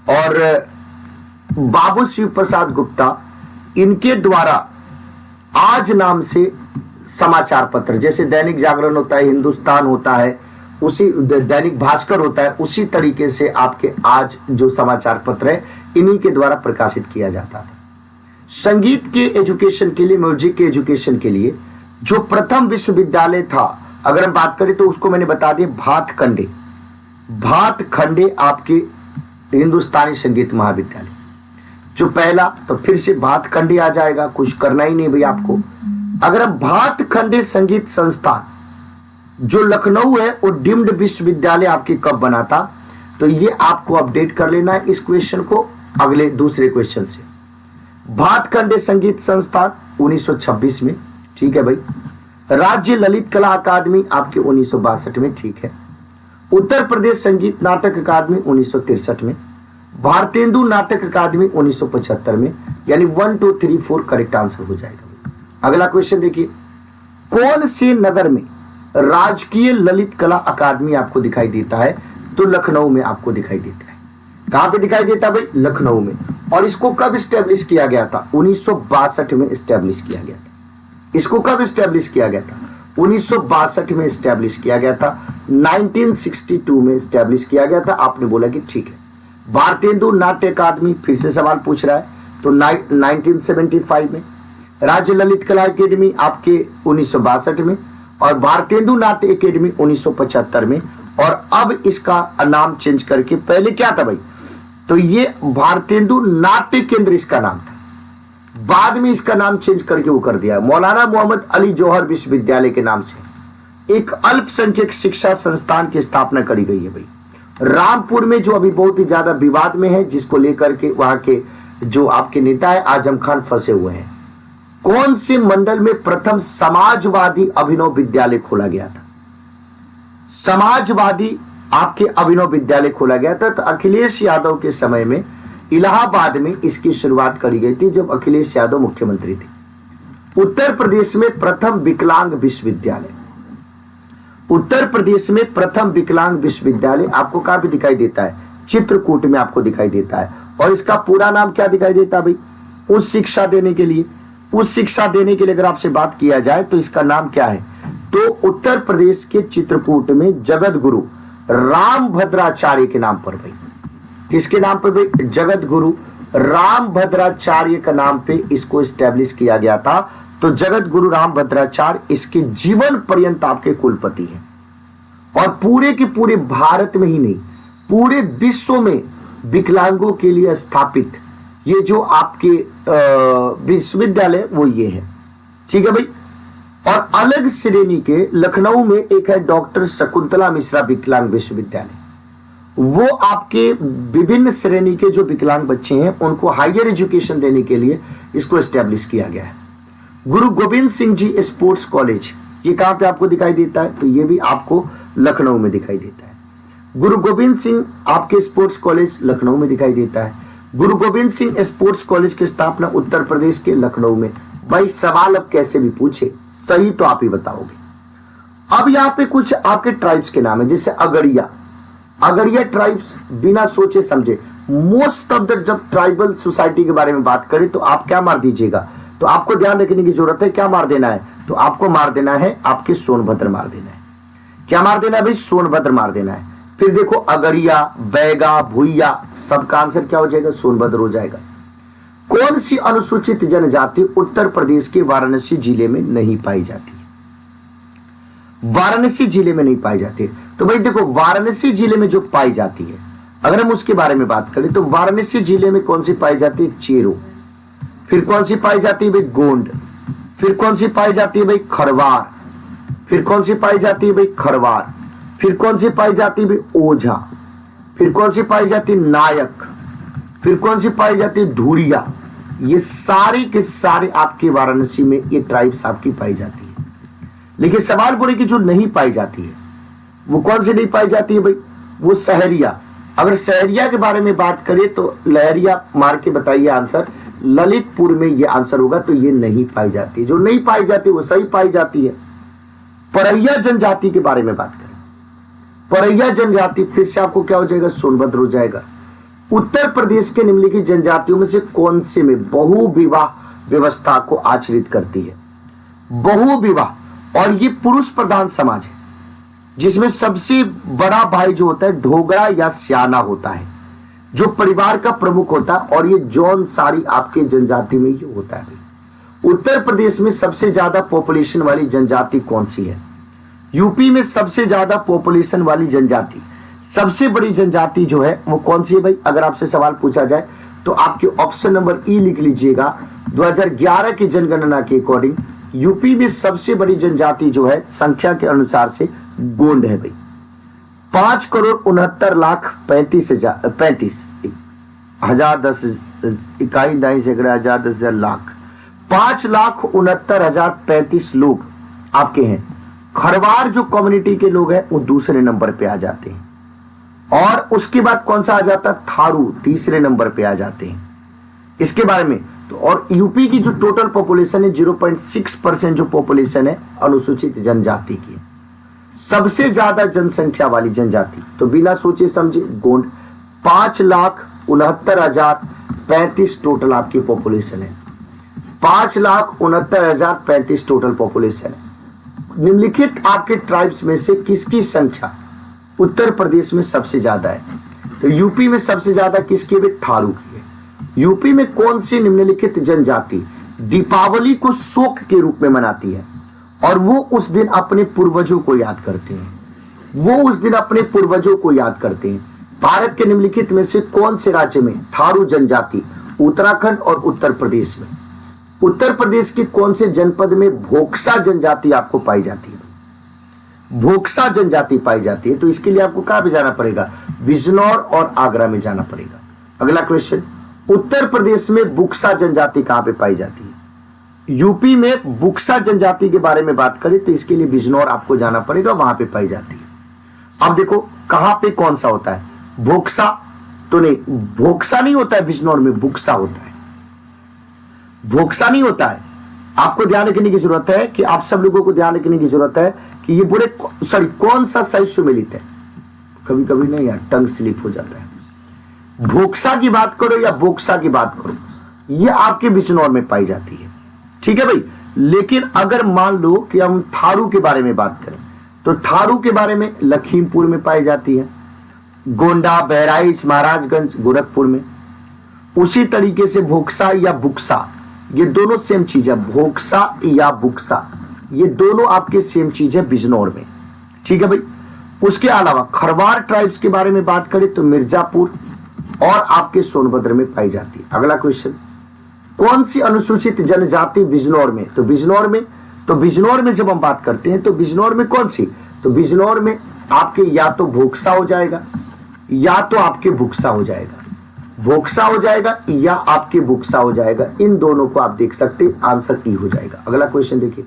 [SPEAKER 1] और बाबू शिव प्रसाद गुप्ता इनके द्वारा आज नाम से समाचार पत्र, जैसे दैनिक जागरण होता है, हिंदुस्तान होता है, उसी दैनिक भास्कर होता है, उसी तरीके से आपके आज जो समाचार पत्र है इन्हीं के द्वारा प्रकाशित किया जाता था। संगीत के एजुकेशन के लिए, म्यूजिक के एजुकेशन के लिए जो प्रथम विश्वविद्यालय था, अगर हम बात करें तो उसको मैंने बता दिया भातखंडे। भातखंडे आपके हिंदुस्तानी संगीत महाविद्यालय जो पहला, तो फिर से भातखंडे आ जाएगा, कुछ करना ही नहीं भाई आपको। अगर हम भातखंडे संगीत संस्थान जो लखनऊ है वो डीम्ड विश्वविद्यालय आपके कब बना था, तो ये आपको अपडेट कर लेना है इस क्वेश्चन को अगले दूसरे क्वेश्चन से। भातखंडे संगीत संस्थान 1926 में, ठीक है भाई। राज्य ललित कला अकादमी आपके 1962 में, ठीक है। उत्तर प्रदेश संगीत नाटक अकादमी 1963 में। भारतेंदु नाटक अकादमी 1975 में, यानी 1 2 3 4 करेक्ट आंसर हो जाएगा। अगला क्वेश्चन देखिए, कौन से नगर में राजकीय ललित कला अकादमी आपको दिखाई देता है? तो लखनऊ में आपको दिखाई देता है। कहां पे दिखाई देता है भाई? लखनऊ में। और इसको कब स्टैब्लिश किया गया था? 1962 में स्टैब्लिश किया गया था। इसको कब स्टैब्लिश किया गया था? 1962 में स्टैब्लिश किया गया था। 1962 में स्टैब्लिश किया गया था। आपने बोला कि ठीक है। भारतेंदु नाट्य अकादमी, फिर से सवाल पूछ रहा है, तो 1975 में। राज्य ललित कला अकेडमी आपके 1962 में, और भारतेंदु नाट्य अकेडमी 1975 में। और अब इसका नाम चेंज करके, पहले क्या था भाई? तो ये भारतेंदु नाट्य केंद्र इसका नाम था, बाद में इसका नाम चेंज करके वो कर दिया मौलाना मोहम्मद अली जौहर विश्वविद्यालय के नाम से। एक अल्पसंख्यक शिक्षा संस्थान की स्थापना करी गई है भाई रामपुर में, जो अभी बहुत ही ज्यादा विवाद में है, जिसको लेकर के वहां के जो आपके नेता है आजम खान फंसे हुए हैं। कौन से मंडल में प्रथम समाजवादी अभिनव विद्यालय खोला गया था? समाजवादी आपके अभिनव विद्यालय खोला गया था। तो अखिलेश यादव के समय में इलाहाबाद में इसकी शुरुआत करी गई थी, जब अखिलेश यादव मुख्यमंत्री थे। उत्तर प्रदेश में प्रथम विकलांग विश्वविद्यालय, उत्तर प्रदेश में प्रथम विकलांग विश्वविद्यालय आपको कहां पे दिखाई देता है? चित्रकूट में आपको दिखाई देता है। और इसका पूरा नाम क्या दिखाई देता है भाई? उच्च शिक्षा देने के लिए, उच्च शिक्षा देने के लिए अगर आपसे बात किया जाए तो इसका नाम क्या है? तो उत्तर प्रदेश के चित्रकूट में जगत गुरु रामभद्राचार्य के नाम पर भाई, किसके नाम पर भाई? जगत गुरु रामभद्राचार्य का नाम पे इसको स्टैब्लिश किया गया था। तो जगत गुरु रामभद्राचार्य इसके जीवन पर्यंत आपके कुलपति हैं। और पूरे के पूरे भारत में ही नहीं, पूरे विश्व में विकलांगों के लिए स्थापित ये जो आपके विश्वविद्यालय वो ये है, ठीक है भाई। और अलग श्रेणी के लखनऊ में एक है डॉक्टर शकुंतला मिश्रा विकलांग विश्वविद्यालय, वो आपके विभिन्न श्रेणी के जो विकलांग बच्चे हैं उनको हायर एजुकेशन देने के लिए इसको एस्टेब्लिश किया गया है। गुरु गोविंद सिंह जी स्पोर्ट्स कॉलेज ये कहाँ पे आपको दिखाई देता है? तो ये भी आपको लखनऊ में दिखाई देता है। गुरु गोविंद सिंह आपके स्पोर्ट्स कॉलेज लखनऊ में दिखाई देता है। गुरु गोविंद सिंह स्पोर्ट्स कॉलेज की स्थापना उत्तर प्रदेश के लखनऊ में। भाई सवाल अब कैसे भी पूछे, सही तो आप ही बताओगे। अब यहाँ पे कुछ आपके ट्राइब्स के नाम है, जैसे अगरिया। अगरिया ट्राइब्स बिना सोचे समझे, मोस्ट ऑफ द जब ट्राइबल सोसाइटी के बारे में बात करें तो आप क्या मार दीजिएगा? तो आपको ध्यान रखने की जरूरत है, क्या मार देना है? तो आपको मार देना है आपके सोनभद्र मार देना है। क्या मार देना है भाई? सोनभद्र मार देना है। फिर देखो अगरिया, बैगा, भुइया, सबका आंसर क्या हो जाएगा? सोनभद्र हो जाएगा। कौन सी अनुसूचित जनजाति उत्तर प्रदेश के वाराणसी जिले में नहीं पाई जाती? वाराणसी जिले में नहीं पाई जाती। तो भाई देखो वाराणसी जिले में जो पाई जाती है, अगर हम उसके बारे में बात करें तो वाराणसी जिले में कौन सी पाई जाती है? चेरो। फिर कौन सी पाई जाती है भाई? गोंड। फिर कौन सी पाई जाती है भाई? खरवार। फिर कौन सी पाई जाती है भाई? खरवार। फिर कौन सी पाई जाती है भाई? ओझा। फिर कौन सी पाई जाती है? नायक। फिर कौन सी पाई जाती है? धुरिया। ये सारे के सारे आपके वाराणसी में ये ट्राइब्स आपकी पाई जाती है। लेकिन सवाल बोले कि जो नहीं पाई जाती है वो कौन सी नहीं पाई जाती है भाई? वो सहरिया। अगर सहरिया के बारे में बात करें तो लहरिया मार के बताइए आंसर। ललितपुर में ये आंसर होगा, तो ये नहीं पाई जाती। जो नहीं पाई जाती वो सही पाई जाती है। परैया जनजाति के बारे में बात करें, परैया जनजाति फिर से आपको क्या हो जाएगा? सोनभद्र हो जाएगा। उत्तर प्रदेश के निम्नलिखित जनजातियों में से कौन से में बहु विवाह व्यवस्था को आचरित करती है? बहु विवाह, और ये पुरुष प्रधान समाज है जिसमें सबसे बड़ा भाई जो होता है ढोगरा या स्याना होता है, जो परिवार का प्रमुख होता है, और ये जौन सारी आपके जनजाति में ये होता है। उत्तर प्रदेश में सबसे ज्यादा पॉपुलेशन वाली जनजाति कौन सी है? यूपी में सबसे ज्यादा पॉपुलेशन वाली जनजाति, सबसे बड़ी जनजाति जो है वो कौन सी है भाई? अगर आपसे सवाल पूछा जाए तो आपके ऑप्शन नंबर ई लिख लीजिएगा। 2011 की जनगणना के अकॉर्डिंग यूपी में सबसे बड़ी जनजाति जो है संख्या के अनुसार से गोंड है भाई। 5,69,35,10,11,10,000 लोग आपके हैं। खरवार जो कम्युनिटी के लोग हैं वो दूसरे नंबर पे आ जाते हैं, और उसके बाद कौन सा आ जाता है? थारू तीसरे नंबर पे आ जाते हैं। इसके बारे में तो, और यूपी की जो टोटल पॉपुलेशन है 0.6% जो पॉपुलेशन है अनुसूचित जनजाति की। सबसे ज्यादा जनसंख्या वाली जनजाति तो बिना सोचे समझे गोंड। 5,69,035 टोटल आपकी पॉपुलेशन है। 5,69,035 टोटल पॉपुलेशन है। निम्नलिखित आपके ट्राइब्स में से किसकी संख्या उत्तर प्रदेश में सबसे ज्यादा है? तो यूपी में सबसे ज्यादा किसकी है? थारू की है। यूपी में कौन सी निम्नलिखित जनजाति दीपावली को शोक के रूप में मनाती है, और वो उस दिन अपने पूर्वजों को याद करते हैं? वो उस दिन अपने पूर्वजों को याद करते हैं। भारत के निम्नलिखित में से कौन से राज्य में थारू जनजाति उत्तराखंड और उत्तर प्रदेश में? उत्तर प्रदेश के कौन से जनपद में भोक्सा जनजाति आपको पाई जाती है? भोक्सा जनजाति पाई जाती है। तो इसके लिए आपको कहां पे जाना पड़ेगा? बिजनौर और आगरा में जाना पड़ेगा। अगला क्वेश्चन, उत्तर प्रदेश में बुक्सा जनजाति कहां पे पाई जाती है? यूपी में बुक्सा जनजाति के बारे में बात करें तो इसके लिए बिजनौर आपको जाना पड़ेगा, वहां पे पाई जाती है। अब देखो कहां पे कौन सा होता है? भोक्सा तो नहीं, भोक्सा नहीं होता है बिजनौर में, बुक्सा होता है। भोक्सा नहीं होता है। आपको ध्यान रखने की जरूरत है कि आप सब लोगों को ध्यान रखने की जरूरत है कि ये पूरे कौन सा सही सुमेलित है। कभी कभी नहीं यार टंग स्लिप हो जाता है। भोक्सा की बात करो या बोक्सा की बात करो, ये आपके बिजनौर में पाई जाती है। ठीक है भाई। लेकिन अगर मान लो कि हम थारू के बारे में बात करें तो थारू के बारे में लखीमपुर में पाई जाती है, गोंडा, बहराइच, महाराजगंज, गोरखपुर में। उसी तरीके से भोक्सा या बुक्सा ये दोनों सेम चीज है। भोक्सा या बुक्सा ये दोनों आपके सेम चीज है बिजनौर में। ठीक है भाई। उसके अलावा खरवार ट्राइब्स के बारे में बात करें तो मिर्जापुर और आपके सोनभद्र में पाई जाती है। अगला क्वेश्चन, कौन सी अनुसूचित जनजाति बिजनौर में? तो बिजनौर में जब हम बात करते हैं तो बिजनौर में कौन सी? तो बिजनौर में आपके या तो भोक्सा हो जाएगा या तो आपके बुक्सा हो जाएगा। भोक्सा हो जाएगा या आपके बुक्सा हो जाएगा। इन दोनों को आप देख सकते, आंसर ई हो जाएगा। अगला क्वेश्चन देखिए,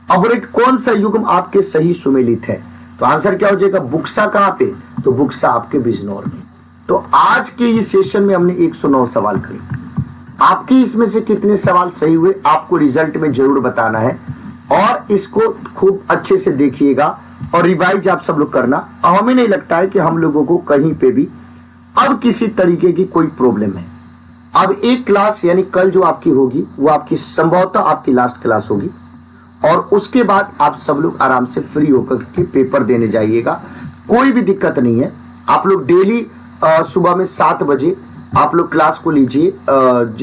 [SPEAKER 1] अपोजिट कौन सा युग्म आपके सही सुमेलित है? तो आंसर क्या हो जाएगा? बुक्सा कहां पे? तो बुक्सा आपके बिजनौर में। तो आज के ये सेशन में हमने 109 सवाल करे। आपके इसमें से कितने सवाल सही हुए आपको रिजल्ट में जरूर बताना है, और इसको खूब अच्छे से देखिएगा और रिवाइज आप सब लोग करना। हमें नहीं लगता है कि हम लोगों को कहीं पे भी अब किसी तरीके की कोई प्रॉब्लम है। अब एक क्लास यानी कल जो आपकी होगी वो आपकी संभवतः आपकी लास्ट क्लास होगी, और उसके बाद आप सब लोग आराम से फ्री होकर के पेपर देने जाइएगा। कोई भी दिक्कत नहीं है। आप लोग डेली सुबह में 7 बजे आप लोग क्लास को लीजिए।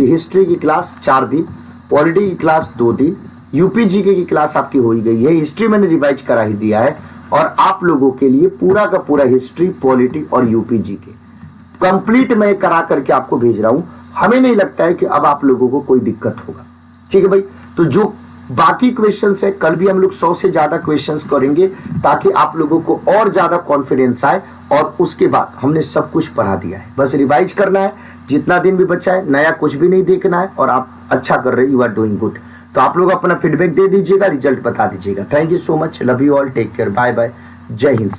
[SPEAKER 1] हिस्ट्री की क्लास 4 दिन, पॉलिटी की क्लास 2 दिन, यूपी जीके की क्लास आपकी हो ही गई है। हिस्ट्री मैंने रिवाइज करा ही दिया है, और आप लोगों के लिए पूरा का पूरा हिस्ट्री, पॉलिटी और यूपी जीके कंप्लीट मैं करा करके आपको भेज रहा हूं। हमें नहीं लगता है कि अब आप लोगों को कोई दिक्कत होगा। ठीक है भाई? तो जो बाकी क्वेश्चंस है, कल भी हम लोग 100 से ज्यादा क्वेश्चंस करेंगे, ताकि आप लोगों को और ज्यादा कॉन्फिडेंस आए। और उसके बाद हमने सब कुछ पढ़ा दिया है, बस रिवाइज करना है। जितना दिन भी बचा है, नया कुछ भी नहीं देखना है, और आप अच्छा कर रहे, यू आर डूइंग गुड। तो आप लोग अपना फीडबैक दे दीजिएगा, रिजल्ट बता दीजिएगा। Thank you so much, love you all, take care, bye bye, जय हिंद।